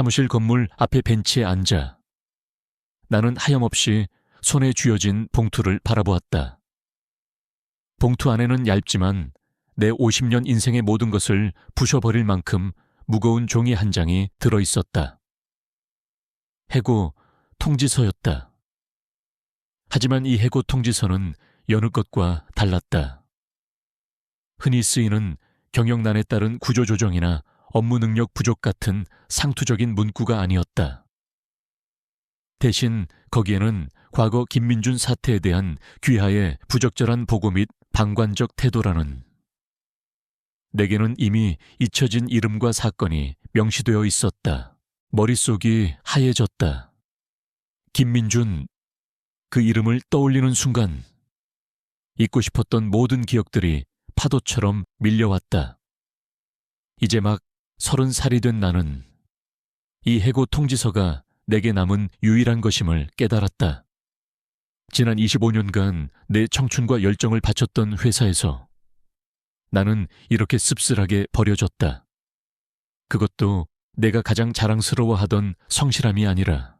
사무실 건물 앞에 벤치에 앉아 나는 하염없이 손에 쥐어진 봉투를 바라보았다. 봉투 안에는 얇지만 내 50년 인생의 모든 것을 부셔버릴 만큼 무거운 종이 한 장이 들어있었다. 해고 통지서였다. 하지만 이 해고 통지서는 여느 것과 달랐다. 흔히 쓰이는 경영난에 따른 구조조정이나 업무 능력 부족 같은 상투적인 문구가 아니었다. 대신 거기에는 과거 김민준 사태에 대한 귀하의 부적절한 보고 및 방관적 태도라는, 내게는 이미 잊혀진 이름과 사건이 명시되어 있었다. 머릿속이 하얘졌다. 김민준, 그 이름을 떠올리는 순간 잊고 싶었던 모든 기억들이 파도처럼 밀려왔다. 이제 막 30살이 된 나는 이 해고 통지서가 내게 남은 유일한 것임을 깨달았다. 지난 25년간 내 청춘과 열정을 바쳤던 회사에서 나는 이렇게 씁쓸하게 버려졌다. 그것도 내가 가장 자랑스러워하던 성실함이 아니라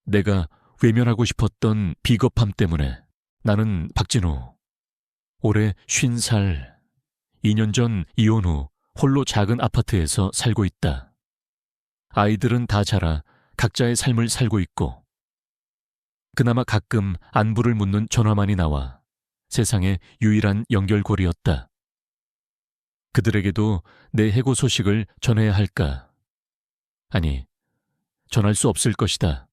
내가 외면하고 싶었던 비겁함 때문에. 나는 박진우, 올해 50살, 2년 전 이혼 후 홀로 작은 아파트에서 살고 있다. 아이들은 다 자라 각자의 삶을 살고 있고 그나마 가끔 안부를 묻는 전화만이 나와 세상의 유일한 연결고리였다. 그들에게도 내 해고 소식을 전해야 할까? 아니, 전할 수 없을 것이다.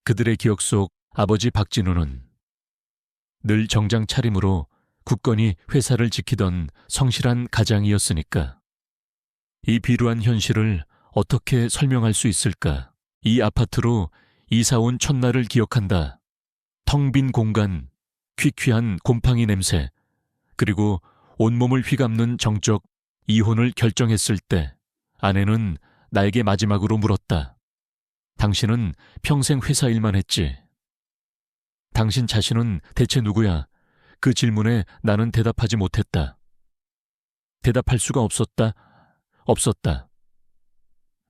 그들의 기억 속 아버지 박진우는 늘 정장 차림으로 굳건히 회사를 지키던 성실한 가장이었으니까. 이 비루한 현실을 어떻게 설명할 수 있을까? 이 아파트로 이사 온 첫날을 기억한다. 텅 빈 공간, 퀴퀴한 곰팡이 냄새, 그리고 온몸을 휘감는 정적 이혼을 결정했을 때 아내는 나에게 마지막으로 물었다. 당신은 평생 회사 일만 했지. 당신 자신은 대체 누구야? 그 질문에 나는 대답하지 못했다. 대답할 수가 없었다.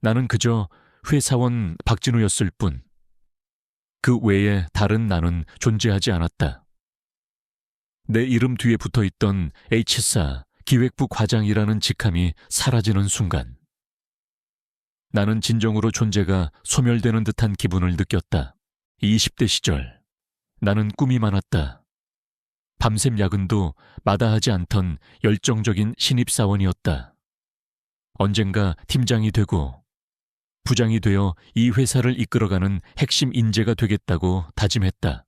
나는 그저 회사원 박진우였을 뿐. 그 외에 다른 나는 존재하지 않았다. 내 이름 뒤에 붙어있던 H사 기획부 과장이라는 직함이 사라지는 순간 나는 진정으로 존재가 소멸되는 듯한 기분을 느꼈다. 20대 시절 나는 꿈이 많았다. 밤샘 야근도 마다하지 않던 열정적인 신입사원이었다. 언젠가 팀장이 되고 부장이 되어 이 회사를 이끌어가는 핵심 인재가 되겠다고 다짐했다.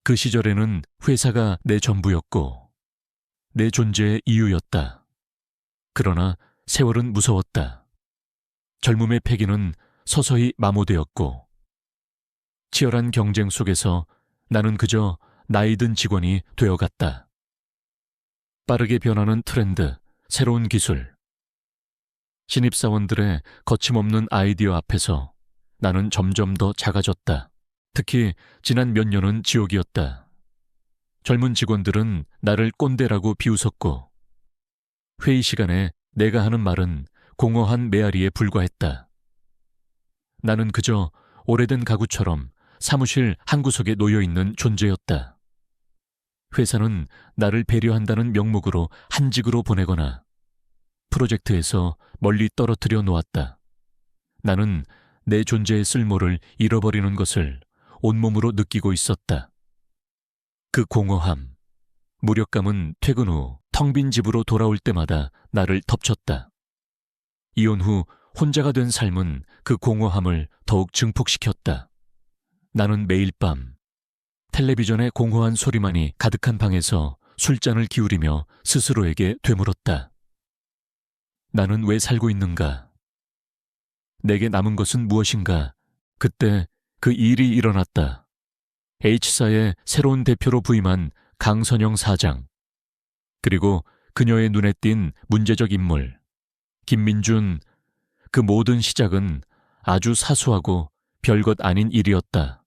그 시절에는 회사가 내 전부였고 내 존재의 이유였다. 그러나 세월은 무서웠다. 젊음의 패기는 서서히 마모되었고 치열한 경쟁 속에서 나는 그저 나이 든 직원이 되어갔다. 빠르게 변하는 트렌드, 새로운 기술, 신입사원들의 거침없는 아이디어 앞에서 나는 점점 더 작아졌다. 특히 지난 몇 년은 지옥이었다. 젊은 직원들은 나를 꼰대라고 비웃었고 회의 시간에 내가 하는 말은 공허한 메아리에 불과했다. 나는 그저 오래된 가구처럼 사무실 한 구석에 놓여있는 존재였다. 회사는 나를 배려한다는 명목으로 한직으로 보내거나 프로젝트에서 멀리 떨어뜨려 놓았다. 나는 내 존재의 쓸모를 잃어버리는 것을 온몸으로 느끼고 있었다. 그 공허함, 무력감은 퇴근 후 텅 빈 집으로 돌아올 때마다 나를 덮쳤다. 이혼 후 혼자가 된 삶은 그 공허함을 더욱 증폭시켰다. 나는 매일 밤 텔레비전의 공허한 소리만이 가득한 방에서 술잔을 기울이며 스스로에게 되물었다. 나는 왜 살고 있는가? 내게 남은 것은 무엇인가? 그때 그 일이 일어났다. H사의 새로운 대표로 부임한 강선영 사장, 그리고 그녀의 눈에 띈 문제적 인물 김민준. 그 모든 시작은 아주 사소하고 별것 아닌 일이었다.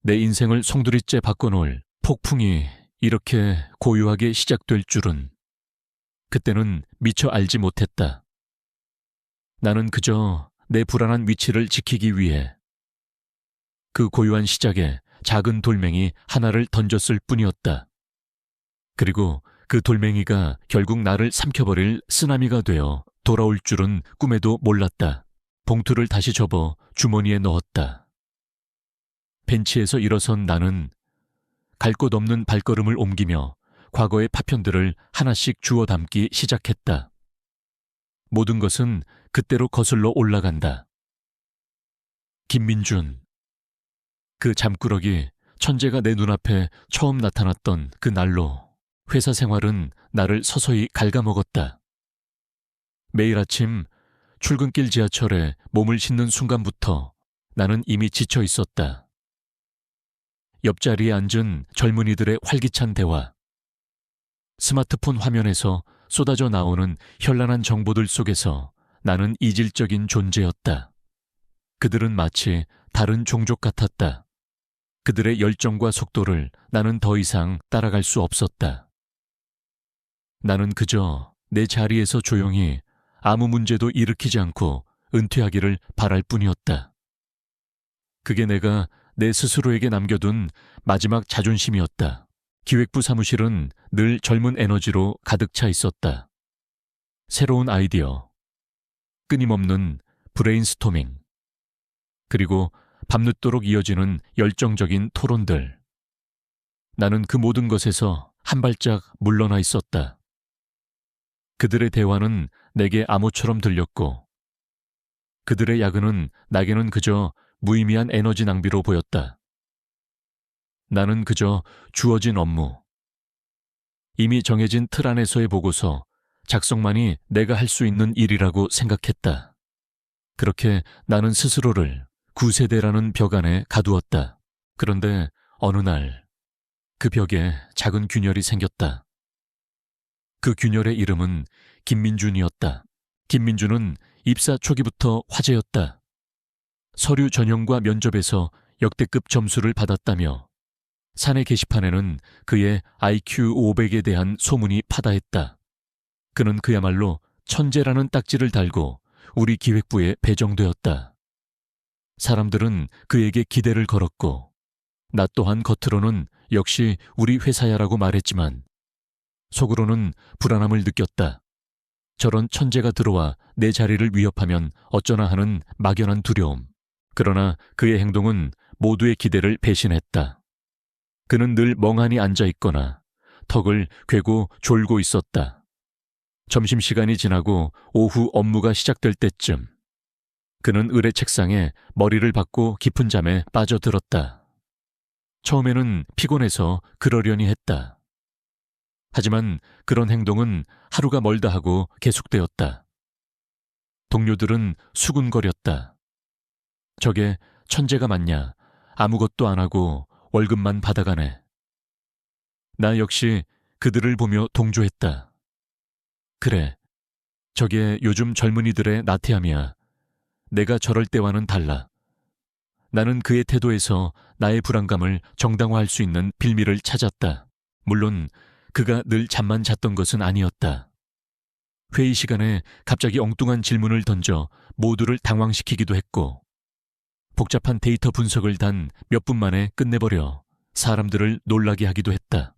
내 인생을 송두리째 바꿔놓을 폭풍이 이렇게 고요하게 시작될 줄은 그때는 미처 알지 못했다. 나는 그저 내 불안한 위치를 지키기 위해 그 고요한 시작에 작은 돌멩이 하나를 던졌을 뿐이었다. 그리고 그 돌멩이가 결국 나를 삼켜버릴 쓰나미가 되어 돌아올 줄은 꿈에도 몰랐다. 봉투를 다시 접어 주머니에 넣었다. 벤치에서 일어선 나는 갈 곳 없는 발걸음을 옮기며 과거의 파편들을 하나씩 주워 담기 시작했다. 모든 것은 그때로 거슬러 올라간다. 김민준. 그 잠꾸러기 천재가 내 눈앞에 처음 나타났던 그 날로 회사 생활은 나를 서서히 갉아먹었다. 매일 아침 출근길 지하철에 몸을 싣는 순간부터 나는 이미 지쳐 있었다. 옆자리에 앉은 젊은이들의 활기찬 대화, 스마트폰 화면에서 쏟아져 나오는 현란한 정보들 속에서 나는 이질적인 존재였다. 그들은 마치 다른 종족 같았다. 그들의 열정과 속도를 나는 더 이상 따라갈 수 없었다. 나는 그저 내 자리에서 조용히 아무 문제도 일으키지 않고 은퇴하기를 바랄 뿐이었다. 그게 내가 내 스스로에게 남겨둔 마지막 자존심이었다. 기획부 사무실은 늘 젊은 에너지로 가득 차 있었다. 새로운 아이디어, 끊임없는 브레인스토밍, 그리고 밤늦도록 이어지는 열정적인 토론들. 나는 그 모든 것에서 한 발짝 물러나 있었다. 그들의 대화는 내게 암호처럼 들렸고, 그들의 야근은 나에게는 그저 무의미한 에너지 낭비로 보였다. 나는 그저 주어진 업무, 이미 정해진 틀 안에서의 보고서, 작성만이 내가 할 수 있는 일이라고 생각했다. 그렇게 나는 스스로를 구세대라는 벽 안에 가두었다. 그런데 어느 날 그 벽에 작은 균열이 생겼다. 그 균열의 이름은 김민준이었다. 김민준은 입사 초기부터 화제였다. 서류 전형과 면접에서 역대급 점수를 받았다며 사내 게시판에는 그의 IQ 500에 대한 소문이 파다했다. 그는 그야말로 천재라는 딱지를 달고 우리 기획부에 배정되었다. 사람들은 그에게 기대를 걸었고, 나 또한 겉으로는 역시 우리 회사야라고 말했지만 속으로는 불안함을 느꼈다. 저런 천재가 들어와 내 자리를 위협하면 어쩌나 하는 막연한 두려움. 그러나 그의 행동은 모두의 기대를 배신했다. 그는 늘 멍하니 앉아 있거나 턱을 괴고 졸고 있었다. 점심시간이 지나고 오후 업무가 시작될 때쯤 그는 의뢰 책상에 머리를 박고 깊은 잠에 빠져들었다. 처음에는 피곤해서 그러려니 했다. 하지만 그런 행동은 하루가 멀다 하고 계속되었다. 동료들은 수군거렸다. 저게 천재가 맞냐? 아무것도 안 하고 월급만 받아가네. 나 역시 그들을 보며 동조했다. 그래, 저게 요즘 젊은이들의 나태함이야. 내가 저럴 때와는 달라. 나는 그의 태도에서 나의 불안감을 정당화할 수 있는 빌미를 찾았다. 물론 그가 늘 잠만 잤던 것은 아니었다. 회의 시간에 갑자기 엉뚱한 질문을 던져 모두를 당황시키기도 했고, 복잡한 데이터 분석을 단 몇 분 만에 끝내버려 사람들을 놀라게 하기도 했다.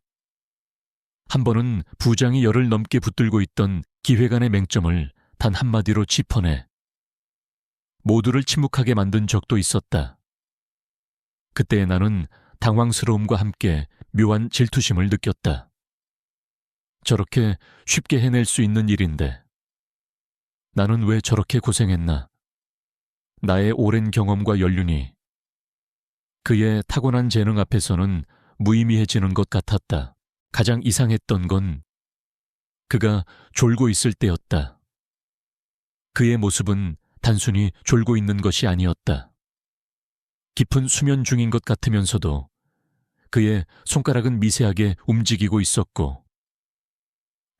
한 번은 부장이 열을 넘게 붙들고 있던 기획안의 맹점을 단 한마디로 짚어내 모두를 침묵하게 만든 적도 있었다. 그때 나는 당황스러움과 함께 묘한 질투심을 느꼈다. 저렇게 쉽게 해낼 수 있는 일인데 나는 왜 저렇게 고생했나? 나의 오랜 경험과 연륜이 그의 타고난 재능 앞에서는 무의미해지는 것 같았다. 가장 이상했던 건 그가 졸고 있을 때였다. 그의 모습은 단순히 졸고 있는 것이 아니었다. 깊은 수면 중인 것 같으면서도 그의 손가락은 미세하게 움직이고 있었고,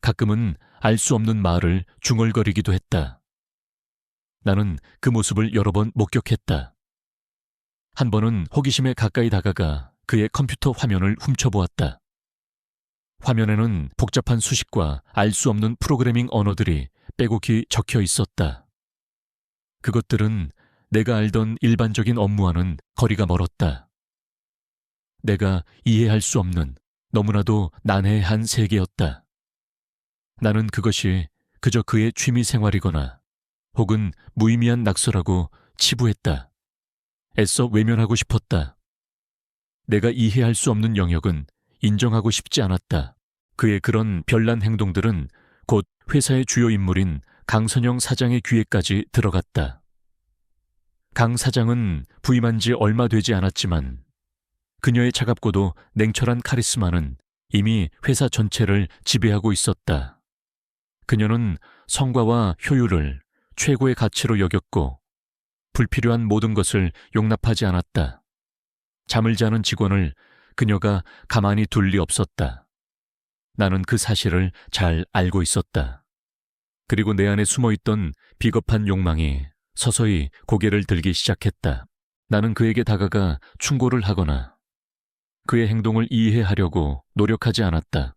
가끔은 알 수 없는 말을 중얼거리기도 했다. 나는 그 모습을 여러 번 목격했다. 한 번은 호기심에 가까이 다가가 그의 컴퓨터 화면을 훔쳐보았다. 화면에는 복잡한 수식과 알 수 없는 프로그래밍 언어들이 빼곡히 적혀 있었다. 그것들은 내가 알던 일반적인 업무와는 거리가 멀었다. 내가 이해할 수 없는 너무나도 난해한 세계였다. 나는 그것이 그저 그의 취미 생활이거나 혹은 무의미한 낙서라고 치부했다. 애써 외면하고 싶었다. 내가 이해할 수 없는 영역은 인정하고 싶지 않았다. 그의 그런 별난 행동들은 곧 회사의 주요 인물인 강선영 사장의 귀에까지 들어갔다. 강 사장은 부임한 지 얼마 되지 않았지만 그녀의 차갑고도 냉철한 카리스마는 이미 회사 전체를 지배하고 있었다. 그녀는 성과와 효율을 최고의 가치로 여겼고 불필요한 모든 것을 용납하지 않았다. 잠을 자는 직원을 그녀가 가만히 둘 리 없었다. 나는 그 사실을 잘 알고 있었다. 그리고 내 안에 숨어있던 비겁한 욕망이 서서히 고개를 들기 시작했다. 나는 그에게 다가가 충고를 하거나 그의 행동을 이해하려고 노력하지 않았다.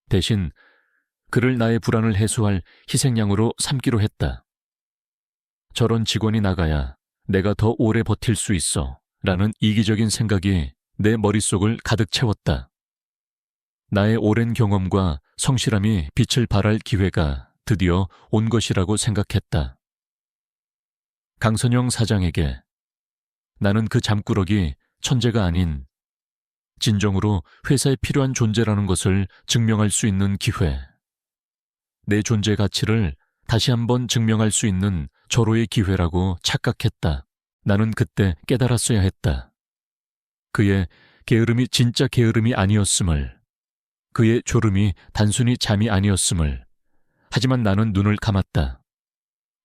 대신 그를 나의 불안을 해소할 희생양으로 삼기로 했다. 저런 직원이 나가야 내가 더 오래 버틸 수 있어 라는 이기적인 생각이 내 머릿속을 가득 채웠다. 나의 오랜 경험과 성실함이 빛을 발할 기회가 드디어 온 것이라고 생각했다. 강선영 사장에게 나는 그 잠꾸러기 천재가 아닌 진정으로 회사에 필요한 존재라는 것을 증명할 수 있는 기회, 내 존재 가치를 다시 한번 증명할 수 있는 절호의 기회라고 착각했다. 나는 그때 깨달았어야 했다. 그의 게으름이 진짜 게으름이 아니었음을, 그의 졸음이 단순히 잠이 아니었음을. 하지만 나는 눈을 감았다.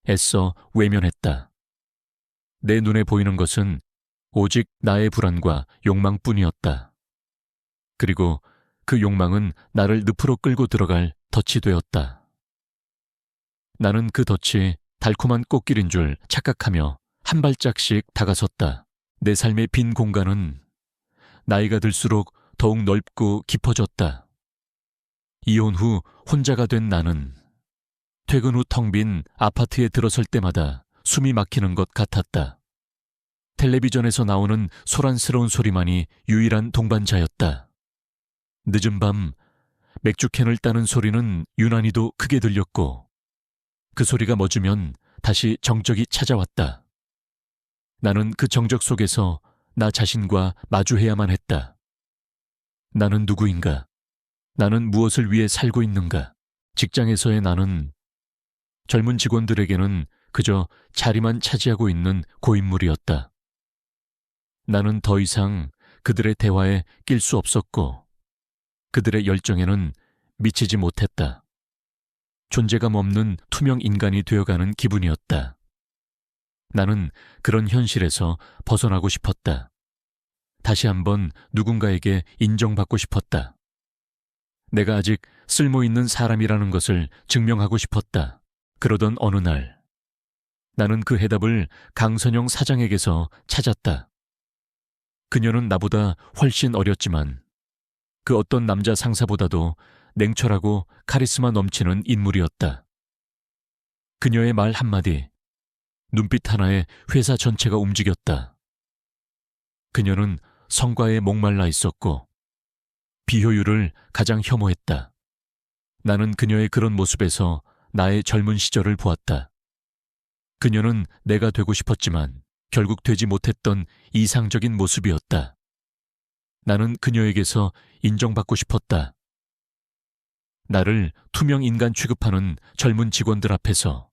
애써 외면했다. 내 눈에 보이는 것은 오직 나의 불안과 욕망뿐이었다. 그리고 그 욕망은 나를 늪으로 끌고 들어갈 덫이 되었다. 나는 그 덫이 달콤한 꽃길인 줄 착각하며 한 발짝씩 다가섰다. 내 삶의 빈 공간은 나이가 들수록 더욱 넓고 깊어졌다. 이혼 후 혼자가 된 나는 퇴근 후 텅 빈 아파트에 들어설 때마다 숨이 막히는 것 같았다. 텔레비전에서 나오는 소란스러운 소리만이 유일한 동반자였다. 늦은 밤 맥주캔을 따는 소리는 유난히도 크게 들렸고 그 소리가 멎으면 다시 정적이 찾아왔다. 나는 그 정적 속에서 나 자신과 마주해야만 했다. 나는 누구인가? 나는 무엇을 위해 살고 있는가? 직장에서의 나는 젊은 직원들에게는 그저 자리만 차지하고 있는 고인물이었다. 나는 더 이상 그들의 대화에 낄 수 없었고 그들의 열정에는 미치지 못했다. 존재감 없는 투명 인간이 되어가는 기분이었다. 나는 그런 현실에서 벗어나고 싶었다. 다시 한번 누군가에게 인정받고 싶었다. 내가 아직 쓸모있는 사람이라는 것을 증명하고 싶었다. 그러던 어느 날, 나는 그 해답을 강선영 사장에게서 찾았다. 그녀는 나보다 훨씬 어렸지만 그 어떤 남자 상사보다도 냉철하고 카리스마 넘치는 인물이었다. 그녀의 말 한마디, 눈빛 하나에 회사 전체가 움직였다. 그녀는 성과에 목말라 있었고 비효율을 가장 혐오했다. 나는 그녀의 그런 모습에서 나의 젊은 시절을 보았다. 그녀는 내가 되고 싶었지만 결국 되지 못했던 이상적인 모습이었다. 나는 그녀에게서 인정받고 싶었다. 나를 투명 인간 취급하는 젊은 직원들 앞에서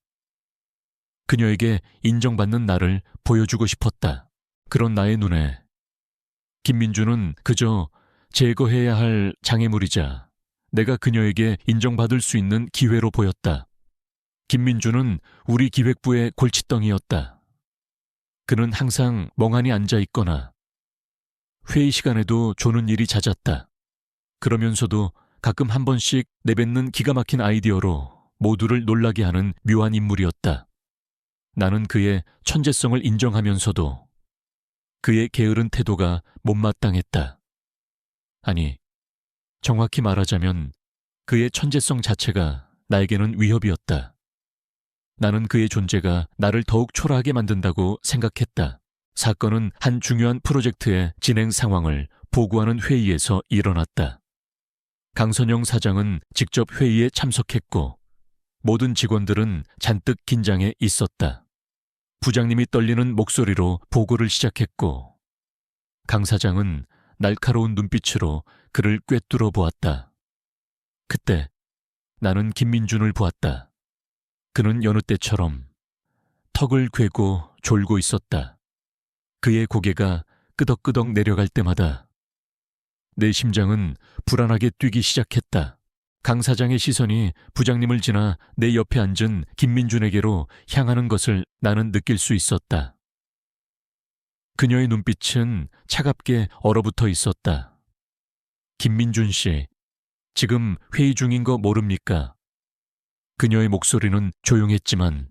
그녀에게 인정받는 나를 보여주고 싶었다. 그런 나의 눈에 김민주는 그저 제거해야 할 장애물이자 내가 그녀에게 인정받을 수 있는 기회로 보였다. 김민주는 우리 기획부의 골칫덩이였다. 그는 항상 멍하니 앉아 있거나 회의 시간에도 조는 일이 잦았다. 그러면서도 가끔 한 번씩 내뱉는 기가 막힌 아이디어로 모두를 놀라게 하는 묘한 인물이었다. 나는 그의 천재성을 인정하면서도 그의 게으른 태도가 못마땅했다. 아니, 정확히 말하자면 그의 천재성 자체가 나에게는 위협이었다. 나는 그의 존재가 나를 더욱 초라하게 만든다고 생각했다. 사건은 한 중요한 프로젝트의 진행 상황을 보고하는 회의에서 일어났다. 강선영 사장은 직접 회의에 참석했고 모든 직원들은 잔뜩 긴장해 있었다. 부장님이 떨리는 목소리로 보고를 시작했고 강 사장은 날카로운 눈빛으로 그를 꿰뚫어 보았다. 그때 나는 김민준을 보았다. 그는 여느 때처럼 턱을 괴고 졸고 있었다. 그의 고개가 끄덕끄덕 내려갈 때마다 내 심장은 불안하게 뛰기 시작했다. 강 사장의 시선이 부장님을 지나 내 옆에 앉은 김민준에게로 향하는 것을 나는 느낄 수 있었다. 그녀의 눈빛은 차갑게 얼어붙어 있었다. 김민준 씨, 지금 회의 중인 거 모릅니까? 그녀의 목소리는 조용했지만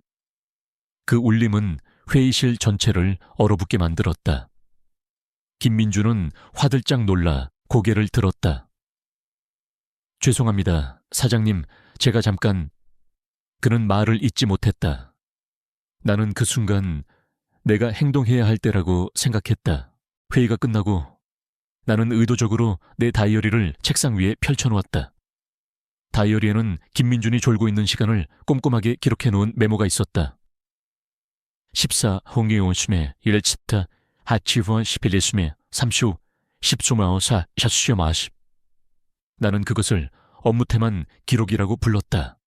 그 울림은 회의실 전체를 얼어붙게 만들었다. 김민준은 화들짝 놀라 고개를 들었다. 죄송합니다, 사장님, 제가 잠깐... 그는 말을 잇지 못했다. 나는 그 순간 내가 행동해야 할 때라고 생각했다. 회의가 끝나고 나는 의도적으로 내 다이어리를 책상 위에 펼쳐놓았다. 다이어리에는 김민준이 졸고 있는 시간을 꼼꼼하게 기록해놓은 메모가 있었다. 14 홍이오심에 1칩타 하치원 11리심에 30 10소마오사 샤수시마십. 나는 그것을 업무태만 기록이라고 불렀다.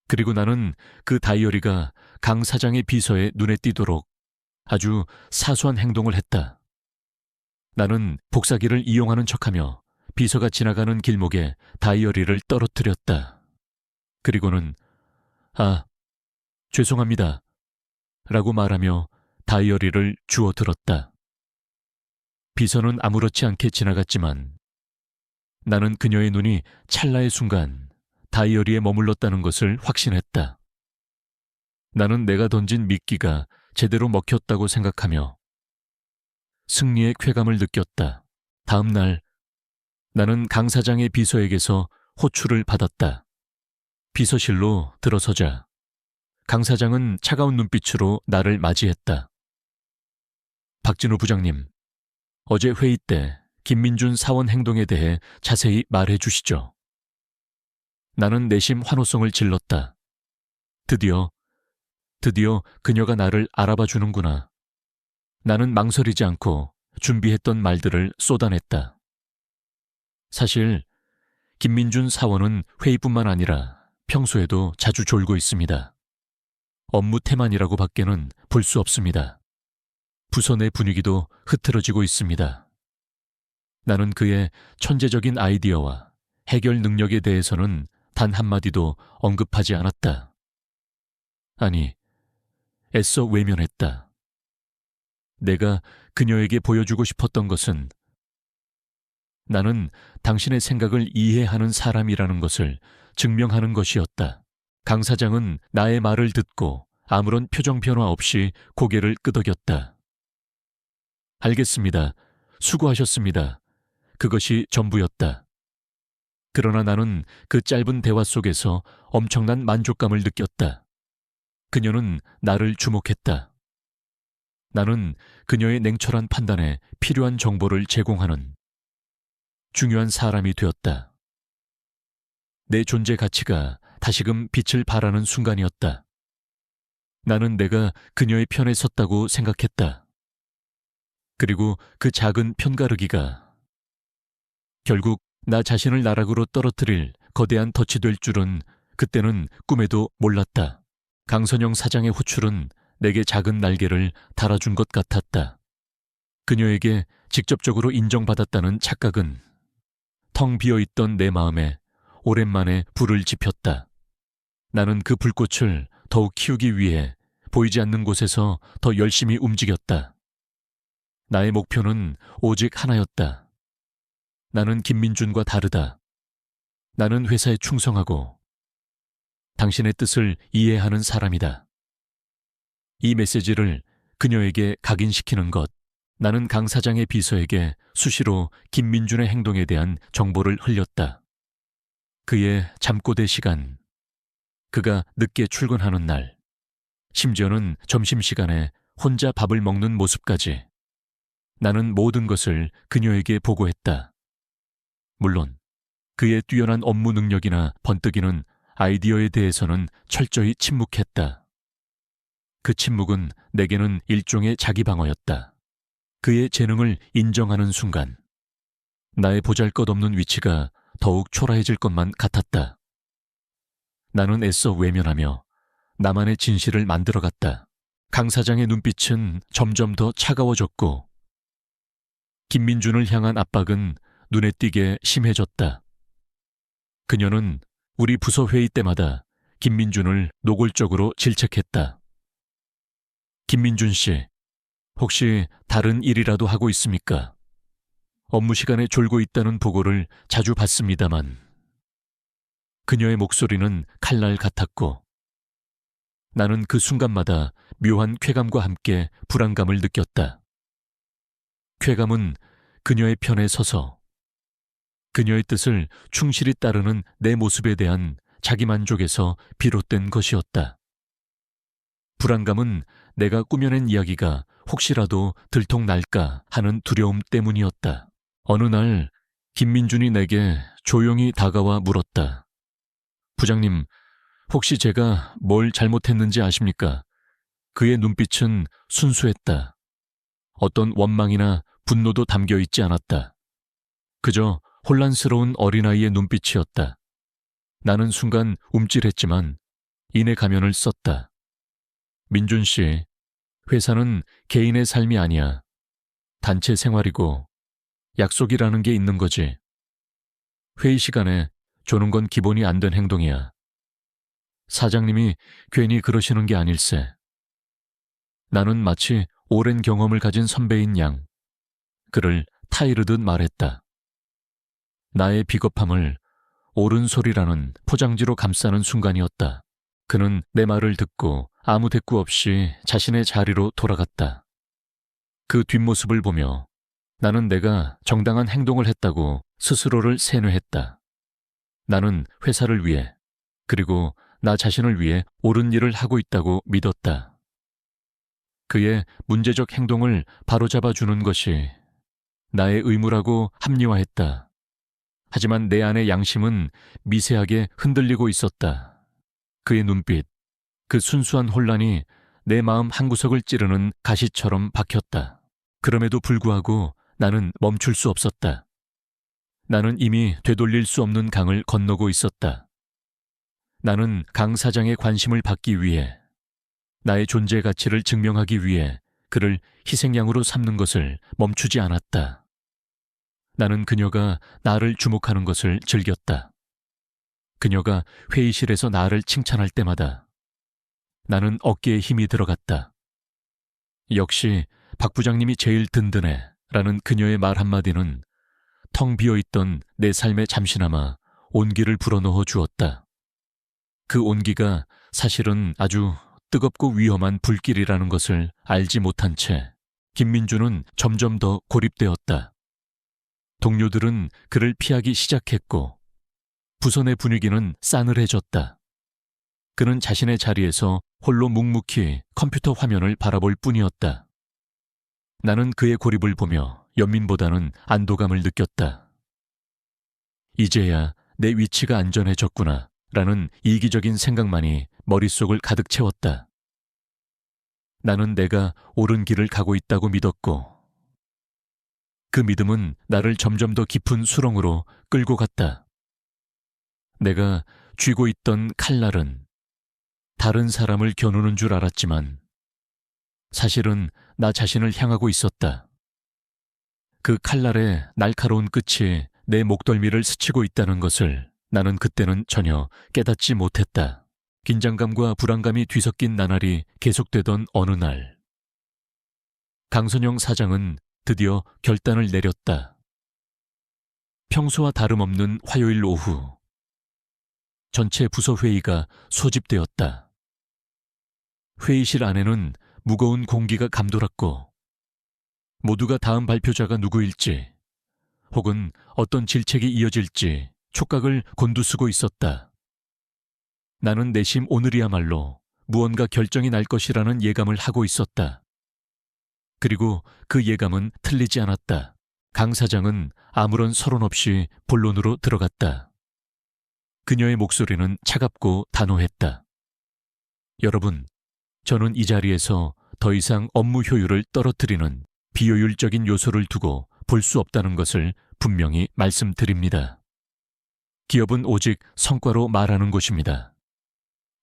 그리고 나는 그 다이어리가 강 사장의 비서의 눈에 띄도록 아주 사소한 행동을 했다. 나는 복사기를 이용하는 척하며 비서가 지나가는 길목에 다이어리를 떨어뜨렸다. 그리고는 아, 죄송합니다 라고 말하며 다이어리를 주워 들었다. 비서는 아무렇지 않게 지나갔지만 나는 그녀의 눈이 찰나의 순간 다이어리에 머물렀다는 것을 확신했다. 나는 내가 던진 미끼가 제대로 먹혔다고 생각하며 승리의 쾌감을 느꼈다. 다음 날 나는 강 사장의 비서에게서 호출을 받았다. 비서실로 들어서자 강 사장은 차가운 눈빛으로 나를 맞이했다. 박진우 부장님, 어제 회의 때 김민준 사원 행동에 대해 자세히 말해 주시죠. 나는 내심 환호성을 질렀다. 드디어 그녀가 나를 알아봐 주는구나. 나는 망설이지 않고 준비했던 말들을 쏟아냈다. 사실 김민준 사원은 회의뿐만 아니라 평소에도 자주 졸고 있습니다. 업무 태만이라고 밖에는 볼 수 없습니다. 부서 내 분위기도 흐트러지고 있습니다. 나는 그의 천재적인 아이디어와 해결 능력에 대해서는 단 한마디도 언급하지 않았다. 아니, 애써 외면했다. 내가 그녀에게 보여주고 싶었던 것은 나는 당신의 생각을 이해하는 사람이라는 것을 증명하는 것이었다. 강 사장은 나의 말을 듣고 아무런 표정 변화 없이 고개를 끄덕였다. 알겠습니다. 수고하셨습니다. 그것이 전부였다. 그러나 나는 그 짧은 대화 속에서 엄청난 만족감을 느꼈다. 그녀는 나를 주목했다. 나는 그녀의 냉철한 판단에 필요한 정보를 제공하는 중요한 사람이 되었다. 내 존재 가치가 다시금 빛을 발하는 순간이었다. 나는 내가 그녀의 편에 섰다고 생각했다. 그리고 그 작은 편가르기가 결국 나 자신을 나락으로 떨어뜨릴 거대한 덫이 될 줄은 그때는 꿈에도 몰랐다. 강선영 사장의 호출은 내게 작은 날개를 달아준 것 같았다. 그녀에게 직접적으로 인정받았다는 착각은 텅 비어있던 내 마음에 오랜만에 불을 지폈다. 나는 그 불꽃을 더욱 키우기 위해 보이지 않는 곳에서 더 열심히 움직였다. 나의 목표는 오직 하나였다. 나는 김민준과 다르다. 나는 회사에 충성하고 당신의 뜻을 이해하는 사람이다. 이 메시지를 그녀에게 각인시키는 것. 나는 강 사장의 비서에게 수시로 김민준의 행동에 대한 정보를 흘렸다. 그의 잠꼬대 시간, 그가 늦게 출근하는 날, 심지어는 점심시간에 혼자 밥을 먹는 모습까지 나는 모든 것을 그녀에게 보고했다. 물론 그의 뛰어난 업무 능력이나 번뜩이는 아이디어에 대해서는 철저히 침묵했다. 그 침묵은 내게는 일종의 자기방어였다. 그의 재능을 인정하는 순간 나의 보잘것없는 위치가 더욱 초라해질 것만 같았다. 나는 애써 외면하며 나만의 진실을 만들어갔다. 강 사장의 눈빛은 점점 더 차가워졌고 김민준을 향한 압박은 눈에 띄게 심해졌다. 그녀는 우리 부서 회의 때마다 김민준을 노골적으로 질책했다. 김민준 씨, 혹시 다른 일이라도 하고 있습니까? 업무 시간에 졸고 있다는 보고를 자주 받습니다만. 그녀의 목소리는 칼날 같았고 나는 그 순간마다 묘한 쾌감과 함께 불안감을 느꼈다. 쾌감은 그녀의 편에 서서 그녀의 뜻을 충실히 따르는 내 모습에 대한 자기만족에서 비롯된 것이었다. 불안감은 내가 꾸며낸 이야기가 혹시라도 들통날까 하는 두려움 때문이었다. 어느 날 김민준이 내게 조용히 다가와 물었다. 부장님, 혹시 제가 뭘 잘못했는지 아십니까? 그의 눈빛은 순수했다. 어떤 원망이나 분노도 담겨 있지 않았다. 그저 혼란스러운 어린아이의 눈빛이었다. 나는 순간 움찔했지만 이내 가면을 썼다. 민준 씨, 회사는 개인의 삶이 아니야. 단체 생활이고 약속이라는 게 있는 거지. 회의 시간에 조는 건 기본이 안 된 행동이야. 사장님이 괜히 그러시는 게 아닐세. 나는 마치 오랜 경험을 가진 선배인 양 그를 타이르듯 말했다. 나의 비겁함을 옳은 소리라는 포장지로 감싸는 순간이었다. 그는 내 말을 듣고 아무 대꾸 없이 자신의 자리로 돌아갔다. 그 뒷모습을 보며 나는 내가 정당한 행동을 했다고 스스로를 세뇌했다. 나는 회사를 위해 그리고 나 자신을 위해 옳은 일을 하고 있다고 믿었다. 그의 문제적 행동을 바로잡아주는 것이 나의 의무라고 합리화했다. 하지만 내 안의 양심은 미세하게 흔들리고 있었다. 그의 눈빛, 그 순수한 혼란이 내 마음 한구석을 찌르는 가시처럼 박혔다. 그럼에도 불구하고 나는 멈출 수 없었다. 나는 이미 되돌릴 수 없는 강을 건너고 있었다. 나는 강 사장의 관심을 받기 위해, 나의 존재 가치를 증명하기 위해 그를 희생양으로 삼는 것을 멈추지 않았다. 나는 그녀가 나를 주목하는 것을 즐겼다. 그녀가 회의실에서 나를 칭찬할 때마다 나는 어깨에 힘이 들어갔다. 역시 박 부장님이 제일 든든해 라는 그녀의 말 한마디는 텅 비어있던 내 삶에 잠시나마 온기를 불어넣어 주었다. 그 온기가 사실은 아주 뜨겁고 위험한 불길이라는 것을 알지 못한 채 김민준은 점점 더 고립되었다. 동료들은 그를 피하기 시작했고 부서 내 분위기는 싸늘해졌다. 그는 자신의 자리에서 홀로 묵묵히 컴퓨터 화면을 바라볼 뿐이었다. 나는 그의 고립을 보며 연민보다는 안도감을 느꼈다. 이제야 내 위치가 안전해졌구나 라는 이기적인 생각만이 머릿속을 가득 채웠다. 나는 내가 옳은 길을 가고 있다고 믿었고 그 믿음은 나를 점점 더 깊은 수렁으로 끌고 갔다. 내가 쥐고 있던 칼날은 다른 사람을 겨누는 줄 알았지만 사실은 나 자신을 향하고 있었다. 그 칼날의 날카로운 끝이 내 목덜미를 스치고 있다는 것을 나는 그때는 전혀 깨닫지 못했다. 긴장감과 불안감이 뒤섞인 나날이 계속되던 어느 날 강선영 사장은 드디어 결단을 내렸다. 평소와 다름없는 화요일 오후 전체 부서 회의가 소집되었다. 회의실 안에는 무거운 공기가 감돌았고 모두가 다음 발표자가 누구일지 혹은 어떤 질책이 이어질지 촉각을 곤두쓰고 있었다. 나는 내심 오늘이야말로 무언가 결정이 날 것이라는 예감을 하고 있었다. 그리고 그 예감은 틀리지 않았다. 강 사장은 아무런 서론 없이 본론으로 들어갔다. 그녀의 목소리는 차갑고 단호했다. 여러분, 저는 이 자리에서 더 이상 업무 효율을 떨어뜨리는 비효율적인 요소를 두고 볼 수 없다는 것을 분명히 말씀드립니다. 기업은 오직 성과로 말하는 곳입니다.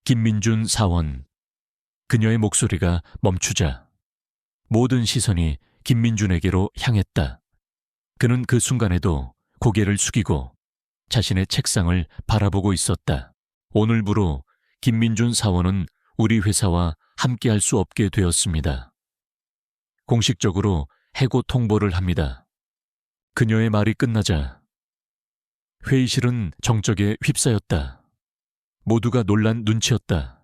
김민준 사원. 그녀의 목소리가 멈추자 모든 시선이 김민준에게로 향했다. 그는 그 순간에도 고개를 숙이고 자신의 책상을 바라보고 있었다. 오늘부로 김민준 사원은 우리 회사와 함께할 수 없게 되었습니다. 공식적으로 해고 통보를 합니다. 그녀의 말이 끝나자 회의실은 정적에 휩싸였다. 모두가 놀란 눈치였다.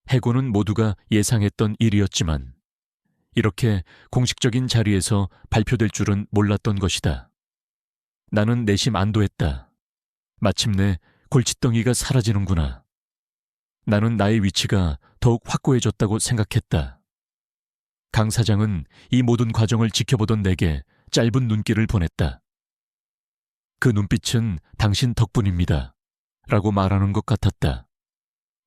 해고는 모두가 예상했던 일이었지만 이렇게 공식적인 자리에서 발표될 줄은 몰랐던 것이다. 나는 내심 안도했다. 마침내 골칫덩이가 사라지는구나. 나는 나의 위치가 더욱 확고해졌다고 생각했다. 강 사장은 이 모든 과정을 지켜보던 내게 짧은 눈길을 보냈다. 그 눈빛은 당신 덕분입니다. 라고 말하는 것 같았다.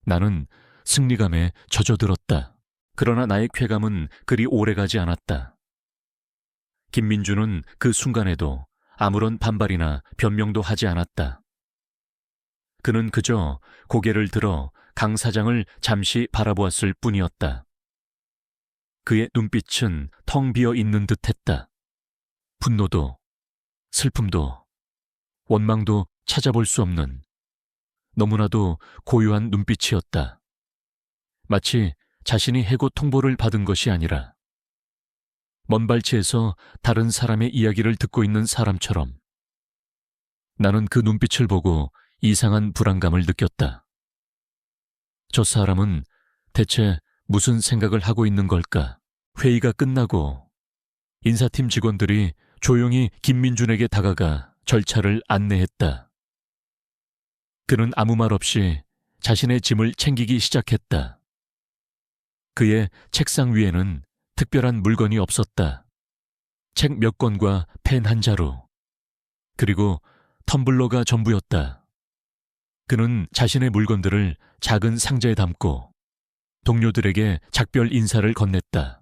나는 승리감에 젖어들었다. 그러나 나의 쾌감은 그리 오래가지 않았다. 김민주는 그 순간에도 아무런 반발이나 변명도 하지 않았다. 그는 그저 고개를 들어 강 사장을 잠시 바라보았을 뿐이었다. 그의 눈빛은 텅 비어 있는 듯했다. 분노도, 슬픔도, 원망도 찾아볼 수 없는 너무나도 고요한 눈빛이었다. 마치 자신이 해고 통보를 받은 것이 아니라 먼 발치에서 다른 사람의 이야기를 듣고 있는 사람처럼. 나는 그 눈빛을 보고 이상한 불안감을 느꼈다. 저 사람은 대체 무슨 생각을 하고 있는 걸까? 회의가 끝나고 인사팀 직원들이 조용히 김민준에게 다가가 절차를 안내했다. 그는 아무 말 없이 자신의 짐을 챙기기 시작했다. 그의 책상 위에는 특별한 물건이 없었다. 책 몇 권과 펜 한 자루, 그리고 텀블러가 전부였다. 그는 자신의 물건들을 작은 상자에 담고 동료들에게 작별 인사를 건넸다.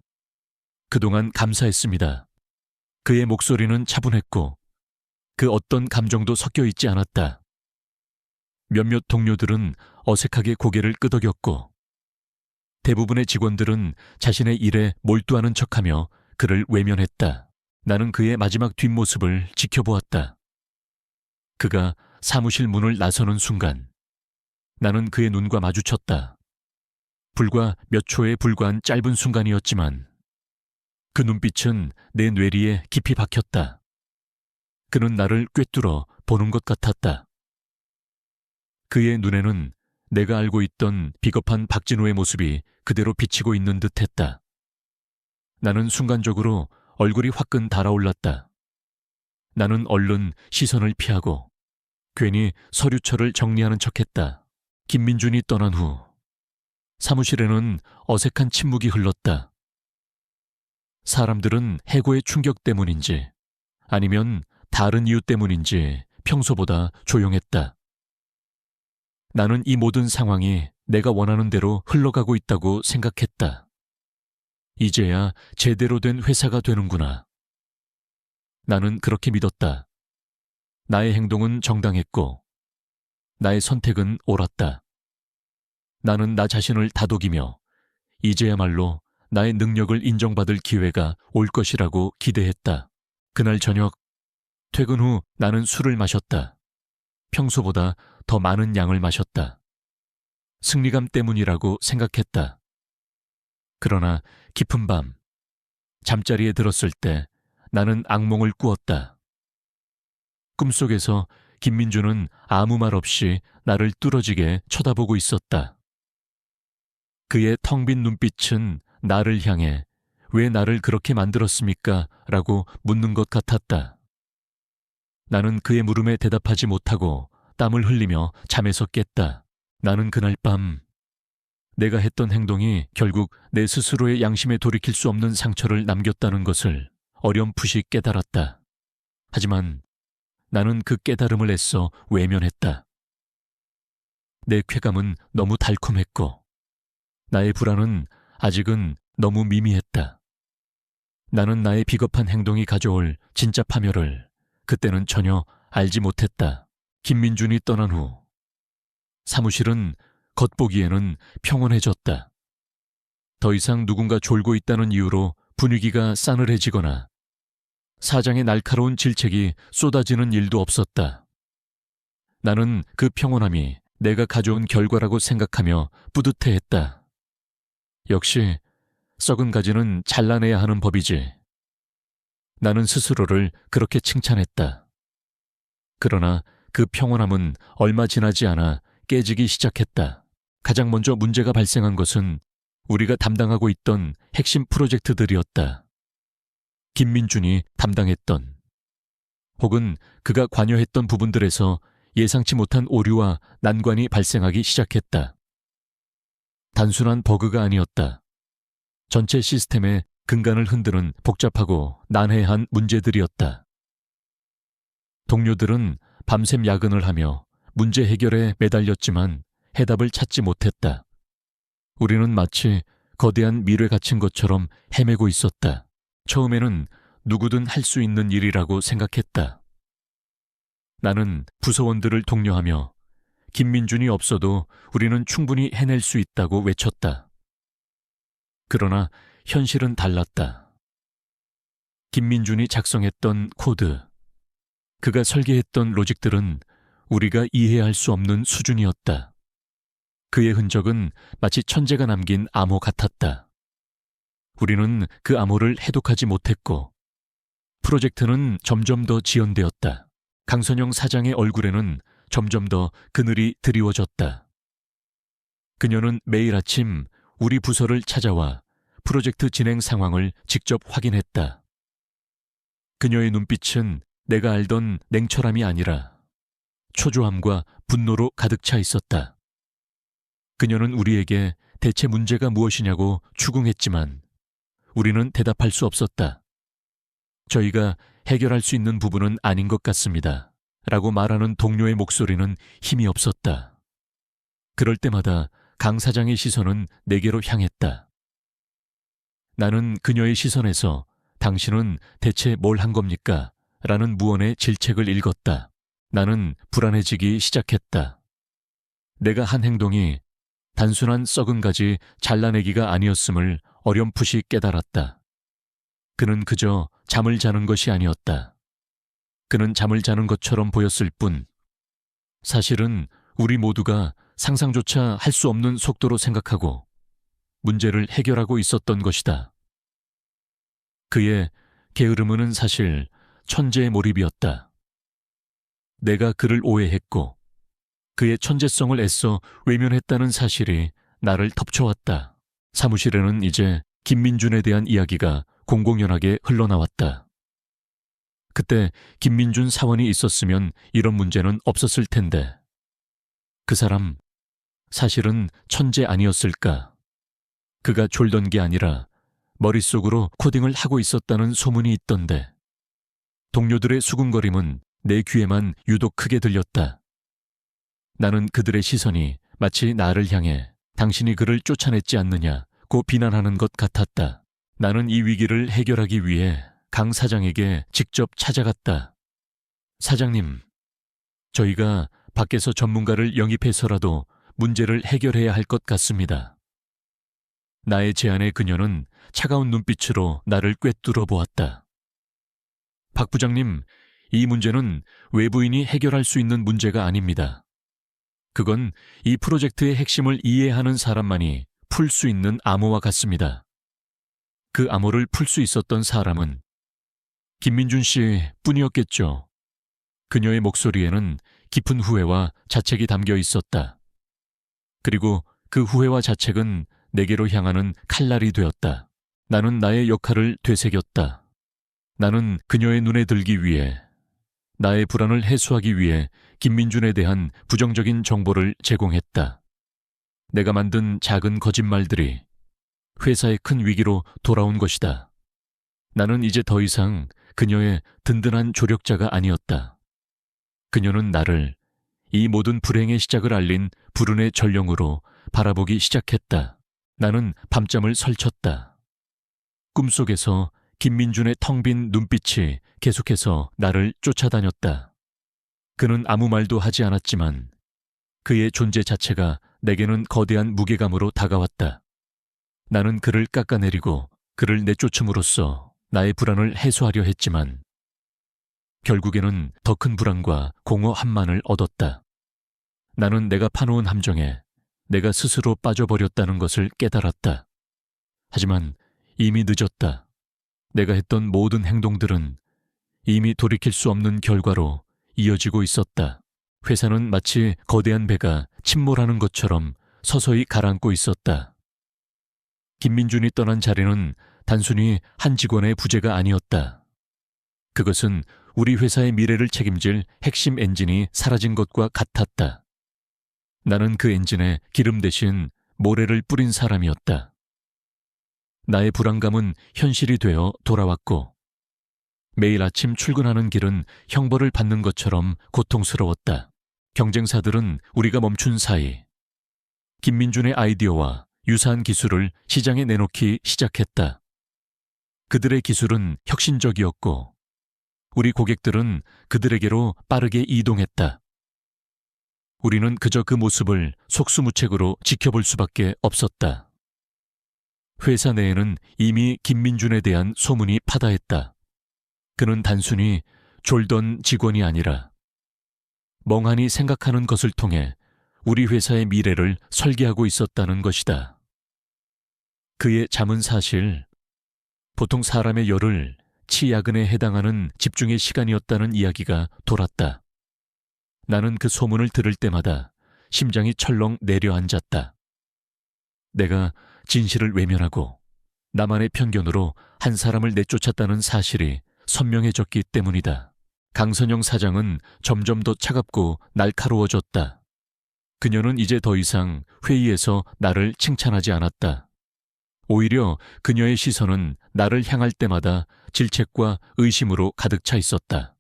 그동안 감사했습니다. 그의 목소리는 차분했고 그 어떤 감정도 섞여 있지 않았다. 몇몇 동료들은 어색하게 고개를 끄덕였고 대부분의 직원들은 자신의 일에 몰두하는 척하며 그를 외면했다. 나는 그의 마지막 뒷모습을 지켜보았다. 그가 사무실 문을 나서는 순간 나는 그의 눈과 마주쳤다. 불과 몇 초에 불과한 짧은 순간이었지만 그 눈빛은 내 뇌리에 깊이 박혔다. 그는 나를 꿰뚫어 보는 것 같았다. 그의 눈에는 내가 알고 있던 비겁한 박진호의 모습이 그대로 비치고 있는 듯했다. 나는 순간적으로 얼굴이 화끈 달아올랐다. 나는 얼른 시선을 피하고 괜히 서류철을 정리하는 척했다. 김민준이 떠난 후 사무실에는 어색한 침묵이 흘렀다. 사람들은 해고의 충격 때문인지 아니면 다른 이유 때문인지 평소보다 조용했다. 나는 이 모든 상황이 내가 원하는 대로 흘러가고 있다고 생각했다. 이제야 제대로 된 회사가 되는구나. 나는 그렇게 믿었다. 나의 행동은 정당했고 나의 선택은 옳았다. 나는 나 자신을 다독이며 이제야말로 나의 능력을 인정받을 기회가 올 것이라고 기대했다. 그날 저녁 퇴근 후 나는 술을 마셨다. 평소보다 더 많은 양을 마셨다. 승리감 때문이라고 생각했다. 그러나 깊은 밤, 잠자리에 들었을 때 나는 악몽을 꾸었다. 꿈속에서 김민주는 아무 말 없이 나를 뚫어지게 쳐다보고 있었다. 그의 텅 빈 눈빛은 나를 향해 왜 나를 그렇게 만들었습니까? 라고 묻는 것 같았다. 나는 그의 물음에 대답하지 못하고 땀을 흘리며 잠에서 깼다. 나는 그날 밤 내가 했던 행동이 결국 내 스스로의 양심에 돌이킬 수 없는 상처를 남겼다는 것을 어렴풋이 깨달았다. 하지만 나는 그 깨달음을 애써 외면했다. 내 쾌감은 너무 달콤했고 나의 불안은 아직은 너무 미미했다. 나는 나의 비겁한 행동이 가져올 진짜 파멸을 그때는 전혀 알지 못했다. 김민준이 떠난 후 사무실은 겉보기에는 평온해졌다. 더 이상 누군가 졸고 있다는 이유로 분위기가 싸늘해지거나 사장의 날카로운 질책이 쏟아지는 일도 없었다. 나는 그 평온함이 내가 가져온 결과라고 생각하며 뿌듯해했다. 역시 썩은 가지는 잘라내야 하는 법이지. 나는 스스로를 그렇게 칭찬했다. 그러나 그 평온함은 얼마 지나지 않아 깨지기 시작했다. 가장 먼저 문제가 발생한 것은 우리가 담당하고 있던 핵심 프로젝트들이었다. 김민준이 담당했던 혹은 그가 관여했던 부분들에서 예상치 못한 오류와 난관이 발생하기 시작했다. 단순한 버그가 아니었다. 전체 시스템의 근간을 흔드는 복잡하고 난해한 문제들이었다. 동료들은 밤샘 야근을 하며 문제 해결에 매달렸지만 해답을 찾지 못했다. 우리는 마치 거대한 밀에 갇힌 것처럼 헤매고 있었다. 처음에는 누구든 할 수 있는 일이라고 생각했다. 나는 부서원들을 독려하며 김민준이 없어도 우리는 충분히 해낼 수 있다고 외쳤다. 그러나 현실은 달랐다. 김민준이 작성했던 코드, 그가 설계했던 로직들은 우리가 이해할 수 없는 수준이었다. 그의 흔적은 마치 천재가 남긴 암호 같았다. 우리는 그 암호를 해독하지 못했고 프로젝트는 점점 더 지연되었다. 강선영 사장의 얼굴에는 점점 더 그늘이 드리워졌다. 그녀는 매일 아침 우리 부서를 찾아와 프로젝트 진행 상황을 직접 확인했다. 그녀의 눈빛은 내가 알던 냉철함이 아니라 초조함과 분노로 가득 차 있었다. 그녀는 우리에게 대체 문제가 무엇이냐고 추궁했지만 우리는 대답할 수 없었다. 저희가 해결할 수 있는 부분은 아닌 것 같습니다. 라고 말하는 동료의 목소리는 힘이 없었다. 그럴 때마다 강 사장의 시선은 내게로 향했다. 나는 그녀의 시선에서 당신은 대체 뭘 한 겁니까? 라는 무언의 질책을 읽었다. 나는 불안해지기 시작했다. 내가 한 행동이 단순한 썩은 가지 잘라내기가 아니었음을 어렴풋이 깨달았다. 그는 그저 잠을 자는 것이 아니었다. 그는 잠을 자는 것처럼 보였을 뿐 사실은 우리 모두가 상상조차 할 수 없는 속도로 생각하고 문제를 해결하고 있었던 것이다. 그의 게으름은 사실 천재의 몰입이었다. 내가 그를 오해했고 그의 천재성을 애써 외면했다는 사실이 나를 덮쳐왔다. 사무실에는 이제 김민준에 대한 이야기가 공공연하게 흘러나왔다. 그때 김민준 사원이 있었으면 이런 문제는 없었을 텐데 그 사람 사실은 천재 아니었을까? 그가 졸던 게 아니라 머릿속으로 코딩을 하고 있었다는 소문이 있던데 동료들의 수군거림은 내 귀에만 유독 크게 들렸다. 나는 그들의 시선이 마치 나를 향해 당신이 그를 쫓아냈지 않느냐고 비난하는 것 같았다. 나는 이 위기를 해결하기 위해 강 사장에게 직접 찾아갔다. 사장님, 저희가 밖에서 전문가를 영입해서라도 문제를 해결해야 할 것 같습니다. 나의 제안에 그녀는 차가운 눈빛으로 나를 꿰뚫어 보았다. 박 부장님, 이 문제는 외부인이 해결할 수 있는 문제가 아닙니다. 그건 이 프로젝트의 핵심을 이해하는 사람만이 풀 수 있는 암호와 같습니다. 그 암호를 풀 수 있었던 사람은 김민준 씨 뿐이었겠죠. 그녀의 목소리에는 깊은 후회와 자책이 담겨 있었다. 그리고 그 후회와 자책은 내게로 향하는 칼날이 되었다. 나는 나의 역할을 되새겼다. 나는 그녀의 눈에 들기 위해, 나의 불안을 해소하기 위해 김민준에 대한 부정적인 정보를 제공했다. 내가 만든 작은 거짓말들이 회사의 큰 위기로 돌아온 것이다. 나는 이제 더 이상 그녀의 든든한 조력자가 아니었다. 그녀는 나를 이 모든 불행의 시작을 알린 불운의 전령으로 바라보기 시작했다. 나는 밤잠을 설쳤다. 꿈속에서 김민준의 텅 빈 눈빛이 계속해서 나를 쫓아다녔다. 그는 아무 말도 하지 않았지만 그의 존재 자체가 내게는 거대한 무게감으로 다가왔다. 나는 그를 깎아내리고 그를 내쫓음으로써 나의 불안을 해소하려 했지만 결국에는 더 큰 불안과 공허 한만을 얻었다. 나는 내가 파놓은 함정에 내가 스스로 빠져버렸다는 것을 깨달았다. 하지만 이미 늦었다. 내가 했던 모든 행동들은 이미 돌이킬 수 없는 결과로 이어지고 있었다. 회사는 마치 거대한 배가 침몰하는 것처럼 서서히 가라앉고 있었다. 김민준이 떠난 자리는 단순히 한 직원의 부재가 아니었다. 그것은 우리 회사의 미래를 책임질 핵심 엔진이 사라진 것과 같았다. 나는 그 엔진에 기름 대신 모래를 뿌린 사람이었다. 나의 불안감은 현실이 되어 돌아왔고 매일 아침 출근하는 길은 형벌을 받는 것처럼 고통스러웠다. 경쟁사들은 우리가 멈춘 사이 김민준의 아이디어와 유사한 기술을 시장에 내놓기 시작했다. 그들의 기술은 혁신적이었고 우리 고객들은 그들에게로 빠르게 이동했다. 우리는 그저 그 모습을 속수무책으로 지켜볼 수밖에 없었다. 회사 내에는 이미 김민준에 대한 소문이 파다했다. 그는 단순히 졸던 직원이 아니라 멍하니 생각하는 것을 통해 우리 회사의 미래를 설계하고 있었다는 것이다. 그의 잠은 사실 보통 사람의 열을 치야근에 해당하는 집중의 시간이었다는 이야기가 돌았다. 나는 그 소문을 들을 때마다 심장이 철렁 내려앉았다. 내가 진실을 외면하고 나만의 편견으로 한 사람을 내쫓았다는 사실이 선명해졌기 때문이다. 강선영 사장은 점점 더 차갑고 날카로워졌다. 그녀는 이제 더 이상 회의에서 나를 칭찬하지 않았다. 오히려 그녀의 시선은 나를 향할 때마다 질책과 의심으로 가득 차 있었다.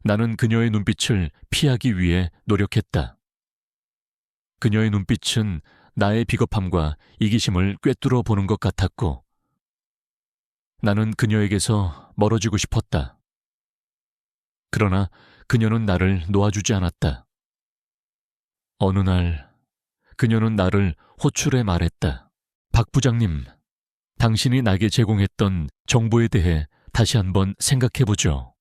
나는 그녀의 눈빛을 피하기 위해 노력했다. 그녀의 눈빛은 나의 비겁함과 이기심을 꿰뚫어 보는 것 같았고 나는 그녀에게서 멀어지고 싶었다. 그러나 그녀는 나를 놓아주지 않았다. 어느 날 그녀는 나를 호출해 말했다. 박 부장님, 당신이 나에게 제공했던 정보에 대해 다시 한번 생각해보죠.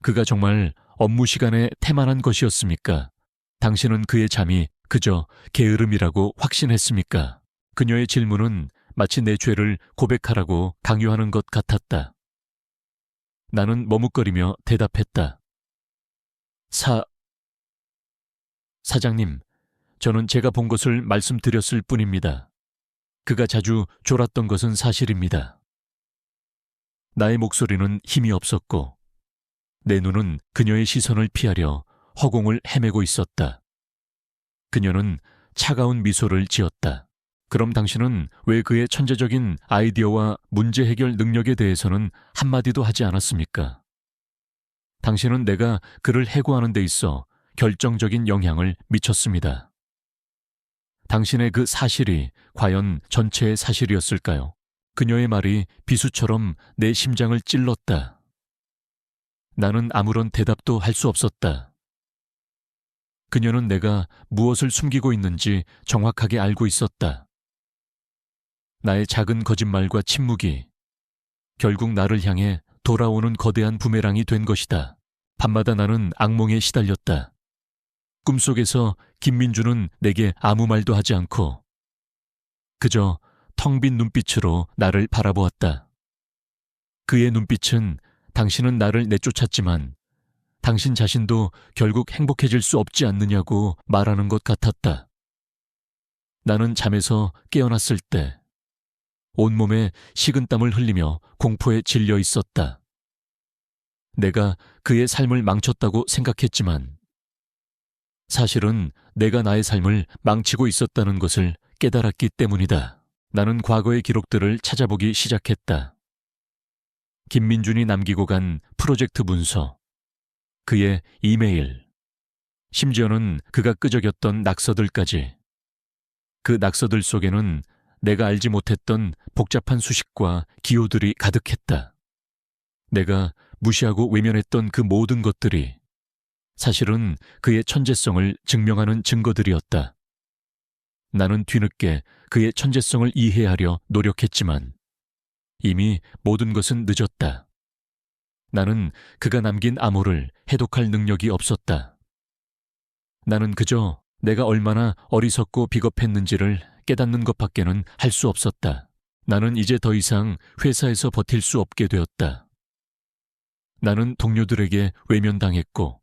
그가 정말 업무 시간에 태만한 것이었습니까? 당신은 그의 잠이 그저 게으름이라고 확신했습니까? 그녀의 질문은 마치 내 죄를 고백하라고 강요하는 것 같았다. 나는 머뭇거리며 대답했다. 사장님, 저는 제가 본 것을 말씀드렸을 뿐입니다. 그가 자주 졸았던 것은 사실입니다. 나의 목소리는 힘이 없었고 내 눈은 그녀의 시선을 피하려 허공을 헤매고 있었다. 그녀는 차가운 미소를 지었다. 그럼 당신은 왜 그의 천재적인 아이디어와 문제 해결 능력에 대해서는 한마디도 하지 않았습니까? 당신은 내가 그를 해고하는 데 있어 결정적인 영향을 미쳤습니다. 당신의 그 사실이 과연 전체의 사실이었을까요? 그녀의 말이 비수처럼 내 심장을 찔렀다. 나는 아무런 대답도 할 수 없었다. 그녀는 내가 무엇을 숨기고 있는지 정확하게 알고 있었다. 나의 작은 거짓말과 침묵이 결국 나를 향해 돌아오는 거대한 부메랑이 된 것이다. 밤마다 나는 악몽에 시달렸다. 꿈속에서 김민주는 내게 아무 말도 하지 않고 그저 텅 빈 눈빛으로 나를 바라보았다. 그의 눈빛은 당신은 나를 내쫓았지만 당신 자신도 결국 행복해질 수 없지 않느냐고 말하는 것 같았다. 나는 잠에서 깨어났을 때 온몸에 식은땀을 흘리며 공포에 질려 있었다. 내가 그의 삶을 망쳤다고 생각했지만 사실은 내가 나의 삶을 망치고 있었다는 것을 깨달았기 때문이다. 나는 과거의 기록들을 찾아보기 시작했다. 김민준이 남기고 간 프로젝트 문서, 그의 이메일, 심지어는 그가 끄적였던 낙서들까지. 그 낙서들 속에는 내가 알지 못했던 복잡한 수식과 기호들이 가득했다. 내가 무시하고 외면했던 그 모든 것들이 사실은 그의 천재성을 증명하는 증거들이었다. 나는 뒤늦게 그의 천재성을 이해하려 노력했지만 이미 모든 것은 늦었다. 나는 그가 남긴 암호를 해독할 능력이 없었다. 나는 그저 내가 얼마나 어리석고 비겁했는지를 깨닫는 것밖에는 할 수 없었다. 나는 이제 더 이상 회사에서 버틸 수 없게 되었다. 나는 동료들에게 외면당했고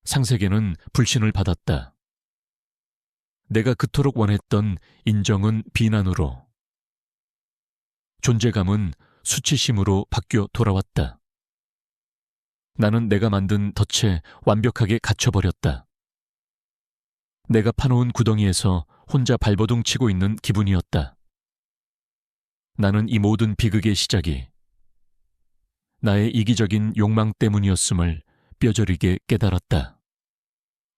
상세에게는 불신을 받았다. 내가 그토록 원했던 인정은 비난으로, 존재감은 수치심으로 바뀌어 돌아왔다. 나는 내가 만든 덫에 완벽하게 갇혀버렸다. 내가 파놓은 구덩이에서 혼자 발버둥 치고 있는 기분이었다. 나는 이 모든 비극의 시작이 나의 이기적인 욕망 때문이었음을 뼈저리게 깨달았다.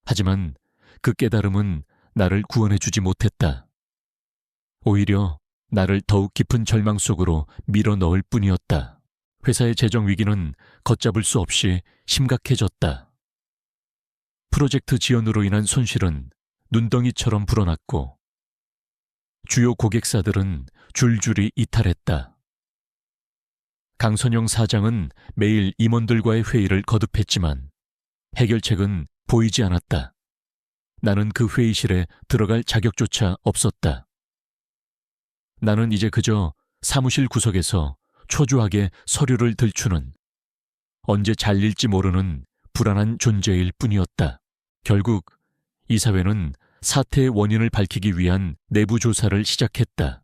하지만 그 깨달음은 나를 구원해주지 못했다. 오히려 나를 더욱 깊은 절망 속으로 밀어넣을 뿐이었다. 회사의 재정 위기는 걷잡을 수 없이 심각해졌다. 프로젝트 지연으로 인한 손실은 눈덩이처럼 불어났고 주요 고객사들은 줄줄이 이탈했다. 강선영 사장은 매일 임원들과의 회의를 거듭했지만 해결책은 보이지 않았다. 나는 그 회의실에 들어갈 자격조차 없었다. 나는 이제 그저 사무실 구석에서 초조하게 서류를 들추는 언제 잘릴지 모르는 불안한 존재일 뿐이었다. 결국 이사회는 사태의 원인을 밝히기 위한 내부 조사를 시작했다.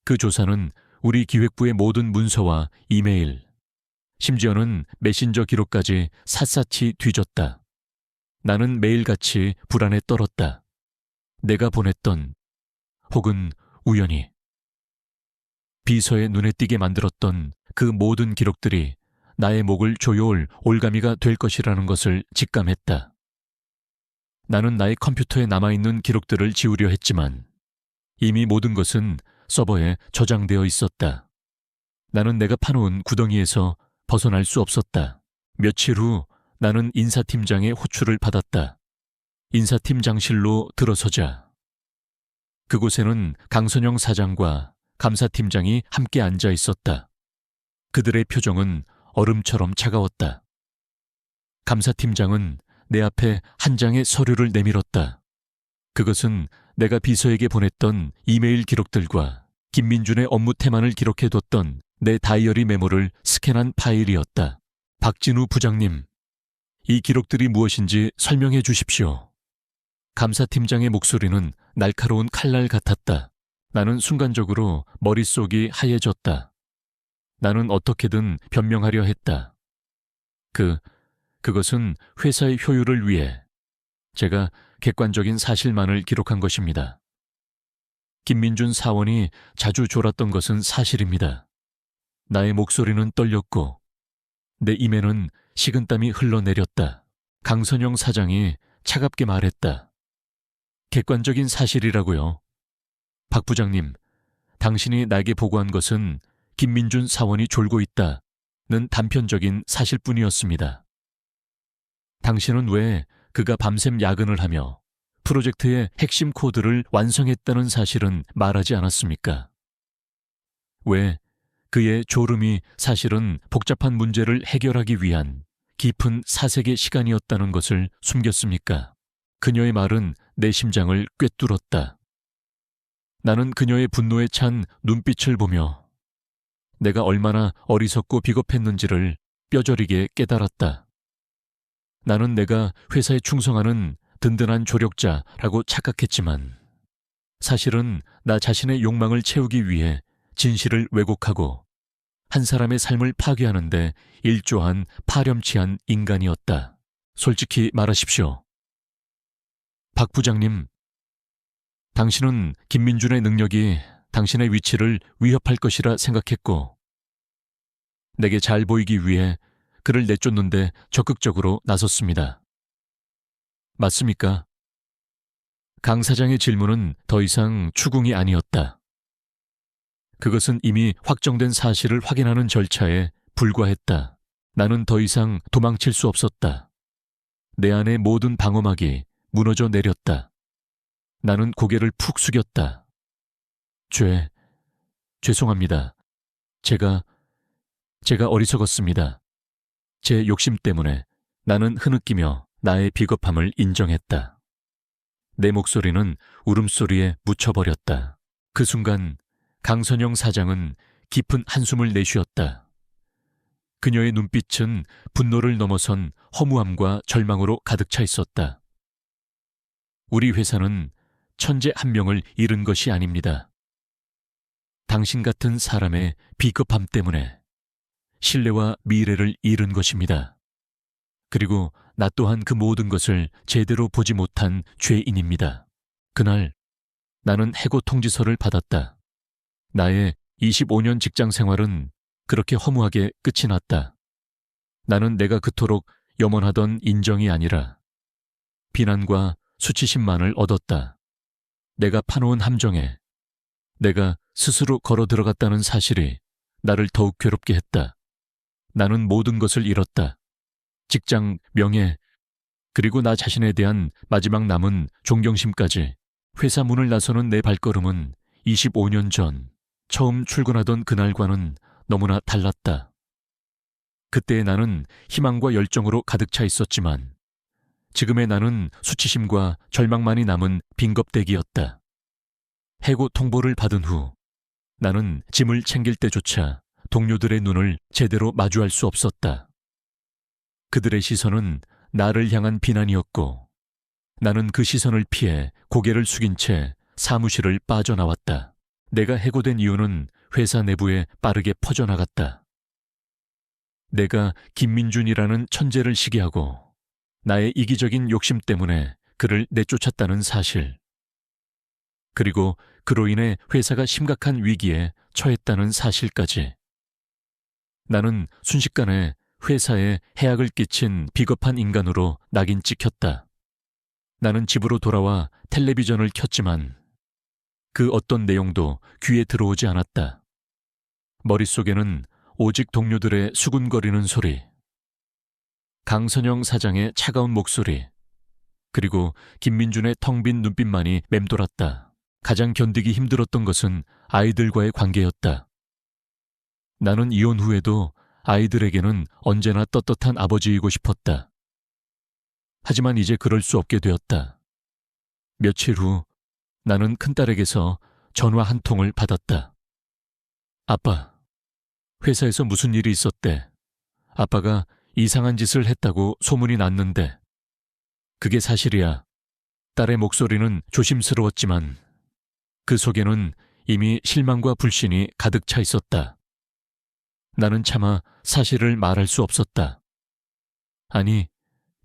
그 조사는 우리 기획부의 모든 문서와 이메일, 심지어는 메신저 기록까지 샅샅이 뒤졌다. 나는 매일같이 불안에 떨었다. 내가 보냈던, 혹은 우연히 비서의 눈에 띄게 만들었던 그 모든 기록들이 나의 목을 조여올 올가미가 될 것이라는 것을 직감했다. 나는 나의 컴퓨터에 남아있는 기록들을 지우려 했지만 이미 모든 것은 서버에 저장되어 있었다. 나는 내가 파놓은 구덩이에서 벗어날 수 없었다. 며칠 후 나는 인사팀장의 호출을 받았다. 인사팀장실로 들어서자 그곳에는 강선영 사장과 감사팀장이 함께 앉아 있었다. 그들의 표정은 얼음처럼 차가웠다. 감사팀장은 내 앞에 한 장의 서류를 내밀었다. 그것은 내가 비서에게 보냈던 이메일 기록들과 김민준의 업무 태만을 기록해뒀던 내 다이어리 메모를 스캔한 파일이었다. 박진우 부장님, 이 기록들이 무엇인지 설명해 주십시오. 감사팀장의 목소리는 날카로운 칼날 같았다. 나는 순간적으로 머릿속이 하얘졌다. 나는 어떻게든 변명하려 했다. 그것은 회사의 효율을 위해 제가 객관적인 사실만을 기록한 것입니다. 김민준 사원이 자주 졸았던 것은 사실입니다. 나의 목소리는 떨렸고 내 입에는 식은땀이 흘러내렸다. 강선영 사장이 차갑게 말했다. 객관적인 사실이라고요. 박 부장님, 당신이 나에게 보고한 것은 김민준 사원이 졸고 있다는 단편적인 사실뿐이었습니다. 당신은 왜 그가 밤샘 야근을 하며 프로젝트의 핵심 코드를 완성했다는 사실은 말하지 않았습니까? 왜 그의 졸음이 사실은 복잡한 문제를 해결하기 위한 깊은 사색의 시간이었다는 것을 숨겼습니까? 그녀의 말은 내 심장을 꿰뚫었다. 나는 그녀의 분노에 찬 눈빛을 보며 내가 얼마나 어리석고 비겁했는지를 뼈저리게 깨달았다. 나는 내가 회사에 충성하는 든든한 조력자라고 착각했지만 사실은 나 자신의 욕망을 채우기 위해 진실을 왜곡하고 한 사람의 삶을 파괴하는 데 일조한 파렴치한 인간이었다. 솔직히 말하십시오. 박 부장님, 당신은 김민준의 능력이 당신의 위치를 위협할 것이라 생각했고, 내게 잘 보이기 위해 그를 내쫓는데 적극적으로 나섰습니다. 맞습니까? 강 사장의 질문은 더 이상 추궁이 아니었다. 그것은 이미 확정된 사실을 확인하는 절차에 불과했다. 나는 더 이상 도망칠 수 없었다. 내 안의 모든 방어막이 무너져 내렸다. 나는 고개를 푹 숙였다. 죄송합니다. 제가 어리석었습니다. 제 욕심 때문에 나는 흐느끼며 나의 비겁함을 인정했다. 내 목소리는 울음소리에 묻혀버렸다. 그 순간 강선영 사장은 깊은 한숨을 내쉬었다. 그녀의 눈빛은 분노를 넘어선 허무함과 절망으로 가득 차 있었다. 우리 회사는 천재 한 명을 잃은 것이 아닙니다. 당신 같은 사람의 비겁함 때문에 신뢰와 미래를 잃은 것입니다. 그리고 나 또한 그 모든 것을 제대로 보지 못한 죄인입니다. 그날 나는 해고 통지서를 받았다. 나의 25년 직장 생활은 그렇게 허무하게 끝이 났다. 나는 내가 그토록 염원하던 인정이 아니라 비난과 수치심만을 얻었다. 내가 파놓은 함정에 내가 스스로 걸어 들어갔다는 사실이 나를 더욱 괴롭게 했다. 나는 모든 것을 잃었다. 직장, 명예, 그리고 나 자신에 대한 마지막 남은 존경심까지. 회사 문을 나서는 내 발걸음은 25년 전 처음 출근하던 그날과는 너무나 달랐다. 그때의 나는 희망과 열정으로 가득 차 있었지만 지금의 나는 수치심과 절망만이 남은 빈겁대기였다. 해고 통보를 받은 후 나는 짐을 챙길 때조차 동료들의 눈을 제대로 마주할 수 없었다. 그들의 시선은 나를 향한 비난이었고 나는 그 시선을 피해 고개를 숙인 채 사무실을 빠져나왔다. 내가 해고된 이유는 회사 내부에 빠르게 퍼져나갔다. 내가 김민준이라는 천재를 시기하고 나의 이기적인 욕심 때문에 그를 내쫓았다는 사실. 그리고 그로 인해 회사가 심각한 위기에 처했다는 사실까지. 나는 순식간에 회사에 해악을 끼친 비겁한 인간으로 낙인 찍혔다. 나는 집으로 돌아와 텔레비전을 켰지만 그 어떤 내용도 귀에 들어오지 않았다. 머릿속에는 오직 동료들의 수군거리는 소리, 강선영 사장의 차가운 목소리, 그리고 김민준의 텅 빈 눈빛만이 맴돌았다. 가장 견디기 힘들었던 것은 아이들과의 관계였다. 나는 이혼 후에도 아이들에게는 언제나 떳떳한 아버지이고 싶었다. 하지만 이제 그럴 수 없게 되었다. 며칠 후 나는 큰딸에게서 전화 한 통을 받았다. 아빠, 회사에서 무슨 일이 있었대. 아빠가 이상한 짓을 했다고 소문이 났는데. 그게 사실이야. 딸의 목소리는 조심스러웠지만 그 속에는 이미 실망과 불신이 가득 차 있었다. 나는 차마 사실을 말할 수 없었다. 아니,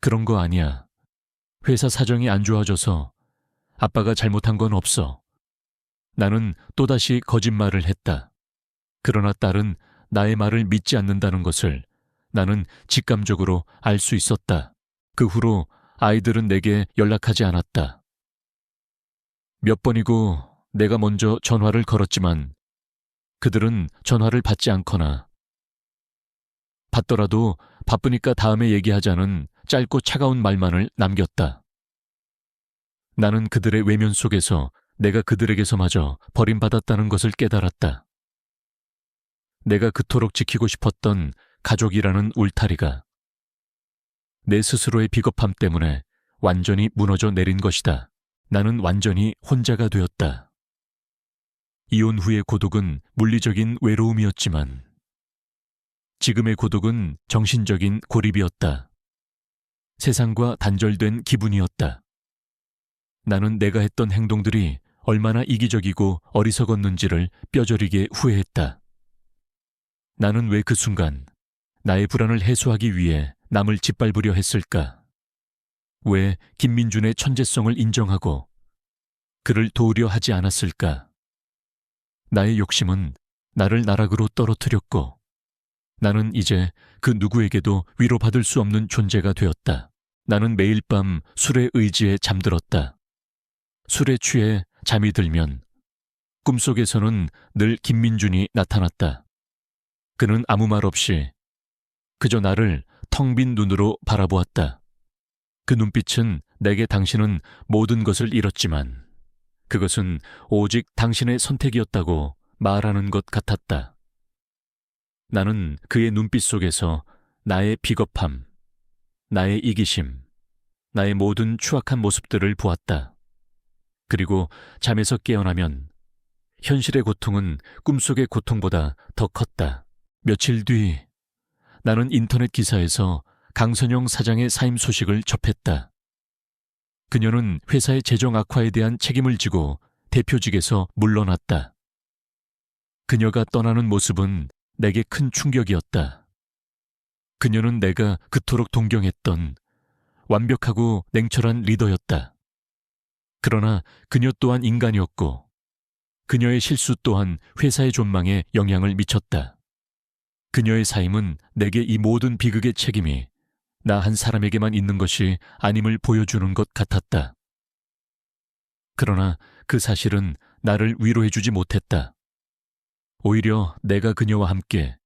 그런 거 아니야. 회사 사정이 안 좋아져서 아빠가 잘못한 건 없어. 나는 또다시 거짓말을 했다. 그러나 딸은 나의 말을 믿지 않는다는 것을 나는 직감적으로 알 수 있었다. 그 후로 아이들은 내게 연락하지 않았다. 몇 번이고 내가 먼저 전화를 걸었지만 그들은 전화를 받지 않거나 받더라도 바쁘니까 다음에 얘기하자는 짧고 차가운 말만을 남겼다. 나는 그들의 외면 속에서 내가 그들에게서마저 버림받았다는 것을 깨달았다. 내가 그토록 지키고 싶었던 가족이라는 울타리가 내 스스로의 비겁함 때문에 완전히 무너져 내린 것이다. 나는 완전히 혼자가 되었다. 이혼 후의 고독은 물리적인 외로움이었지만 지금의 고독은 정신적인 고립이었다. 세상과 단절된 기분이었다. 나는 내가 했던 행동들이 얼마나 이기적이고 어리석었는지를 뼈저리게 후회했다. 나는 왜 그 순간 나의 불안을 해소하기 위해 남을 짓밟으려 했을까? 왜 김민준의 천재성을 인정하고 그를 도우려 하지 않았을까? 나의 욕심은 나를 나락으로 떨어뜨렸고 나는 이제 그 누구에게도 위로받을 수 없는 존재가 되었다. 나는 매일 밤 술에 의지해 잠들었다. 술에 취해 잠이 들면 꿈속에서는 늘 김민준이 나타났다. 그는 아무 말 없이 그저 나를 텅 빈 눈으로 바라보았다. 그 눈빛은 내게 당신은 모든 것을 잃었지만 그것은 오직 당신의 선택이었다고 말하는 것 같았다. 나는 그의 눈빛 속에서 나의 비겁함, 나의 이기심, 나의 모든 추악한 모습들을 보았다. 그리고 잠에서 깨어나면 현실의 고통은 꿈속의 고통보다 더 컸다. 며칠 뒤 나는 인터넷 기사에서 강선영 사장의 사임 소식을 접했다. 그녀는 회사의 재정 악화에 대한 책임을 지고 대표직에서 물러났다. 그녀가 떠나는 모습은 내게 큰 충격이었다. 그녀는 내가 그토록 동경했던 완벽하고 냉철한 리더였다. 그러나 그녀 또한 인간이었고 그녀의 실수 또한 회사의 존망에 영향을 미쳤다. 그녀의 사임은 내게 이 모든 비극의 책임이 나 한 사람에게만 있는 것이 아님을 보여주는 것 같았다. 그러나 그 사실은 나를 위로해주지 못했다. 오히려 내가 그녀와 함께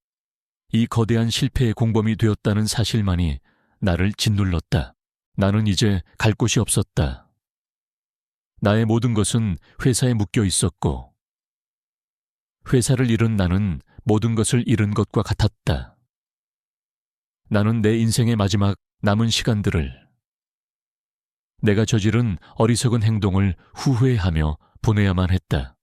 이 거대한 실패의 공범이 되었다는 사실만이 나를 짓눌렀다. 나는 이제 갈 곳이 없었다. 나의 모든 것은 회사에 묶여 있었고 회사를 잃은 나는 모든 것을 잃은 것과 같았다. 나는 내 인생의 마지막 남은 시간들을 내가 저지른 어리석은 행동을 후회하며 보내야만 했다.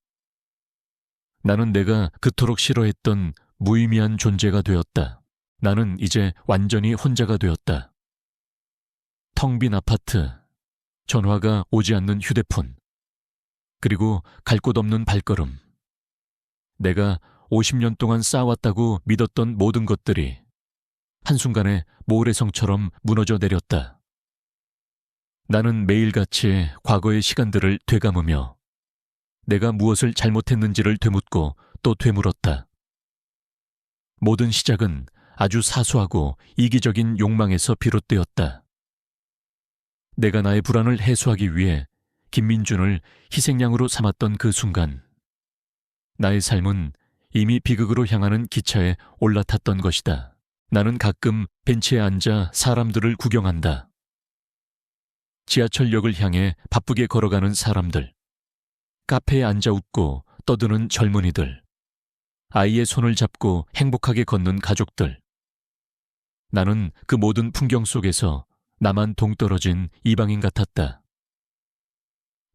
나는 내가 그토록 싫어했던 무의미한 존재가 되었다. 나는 이제 완전히 혼자가 되었다. 텅 빈 아파트, 전화가 오지 않는 휴대폰, 그리고 갈 곳 없는 발걸음. 내가 50년 동안 쌓아왔다고 믿었던 모든 것들이 한순간에 모래성처럼 무너져 내렸다. 나는 매일같이 과거의 시간들을 되감으며 내가 무엇을 잘못했는지를 되묻고 또 되물었다. 모든 시작은 아주 사소하고 이기적인 욕망에서 비롯되었다. 내가 나의 불안을 해소하기 위해 김민준을 희생양으로 삼았던 그 순간 나의 삶은 이미 비극으로 향하는 기차에 올라탔던 것이다. 나는 가끔 벤치에 앉아 사람들을 구경한다. 지하철역을 향해 바쁘게 걸어가는 사람들, 카페에 앉아 웃고 떠드는 젊은이들, 아이의 손을 잡고 행복하게 걷는 가족들. 나는 그 모든 풍경 속에서 나만 동떨어진 이방인 같았다.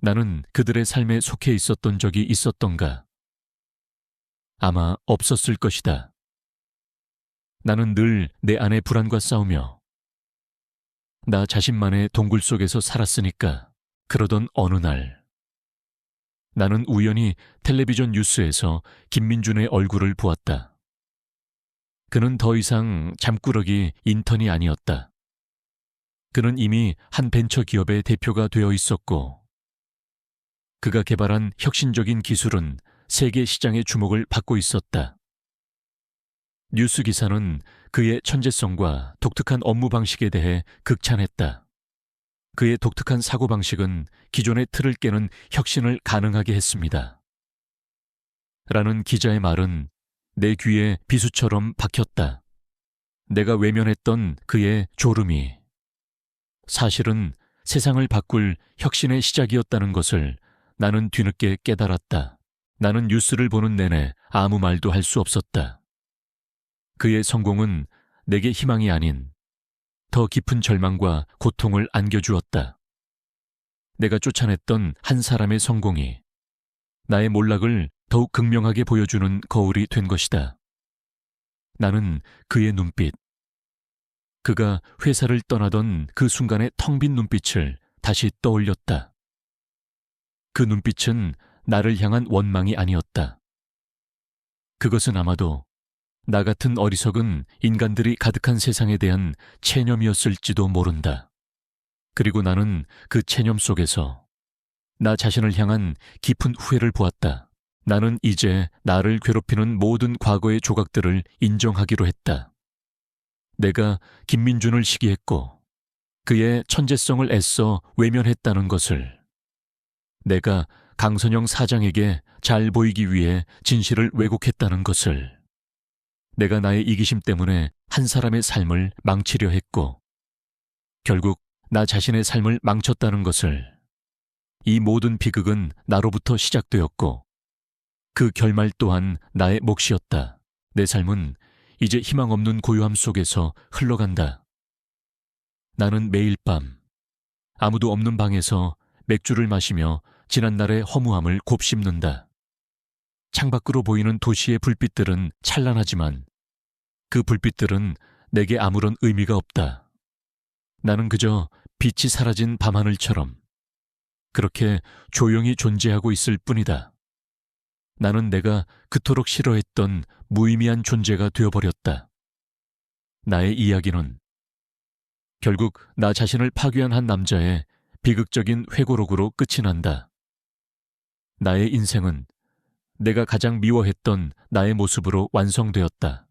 나는 그들의 삶에 속해 있었던 적이 있었던가? 아마 없었을 것이다. 나는 늘 내 안의 불안과 싸우며 나 자신만의 동굴 속에서 살았으니까 그러던 어느 날 나는 우연히 텔레비전 뉴스에서 김민준의 얼굴을 보았다. 그는 더 이상 잠꾸러기 인턴이 아니었다. 그는 이미 한 벤처기업의 대표가 되어 있었고 그가 개발한 혁신적인 기술은 세계 시장의 주목을 받고 있었다. 뉴스 기사는 그의 천재성과 독특한 업무 방식에 대해 극찬했다. 그의 독특한 사고방식은 기존의 틀을 깨는 혁신을 가능하게 했습니다. 라는 기자의 말은 내 귀에 비수처럼 박혔다. 내가 외면했던 그의 졸음이 사실은 세상을 바꿀 혁신의 시작이었다는 것을 나는 뒤늦게 깨달았다. 나는 뉴스를 보는 내내 아무 말도 할 수 없었다. 그의 성공은 내게 희망이 아닌 더 깊은 절망과 고통을 안겨주었다. 내가 쫓아냈던 한 사람의 성공이 나의 몰락을 더욱 극명하게 보여주는 거울이 된 것이다. 나는 그의 눈빛, 그가 회사를 떠나던 그 순간의 텅 빈 눈빛을 다시 떠올렸다. 그 눈빛은 나를 향한 원망이 아니었다. 그것은 아마도 나 같은 어리석은 인간들이 가득한 세상에 대한 체념이었을지도 모른다. 그리고 나는 그 체념 속에서 나 자신을 향한 깊은 후회를 보았다. 나는 이제 나를 괴롭히는 모든 과거의 조각들을 인정하기로 했다. 내가 김민준을 시기했고 그의 천재성을 애써 외면했다는 것을, 내가 강선영 사장에게 잘 보이기 위해 진실을 왜곡했다는 것을, 내가 나의 이기심 때문에 한 사람의 삶을 망치려 했고 결국 나 자신의 삶을 망쳤다는 것을, 이 모든 비극은 나로부터 시작되었고 그 결말 또한 나의 몫이었다. 내 삶은 이제 희망 없는 고요함 속에서 흘러간다. 나는 매일 밤 아무도 없는 방에서 맥주를 마시며 지난날의 허무함을 곱씹는다. 창밖으로 보이는 도시의 불빛들은 찬란하지만 그 불빛들은 내게 아무런 의미가 없다. 나는 그저 빛이 사라진 밤하늘처럼 그렇게 조용히 존재하고 있을 뿐이다. 나는 내가 그토록 싫어했던 무의미한 존재가 되어버렸다. 나의 이야기는 결국 나 자신을 파괴한 한 남자의 비극적인 회고록으로 끝이 난다. 나의 인생은 내가 가장 미워했던 나의 모습으로 완성되었다.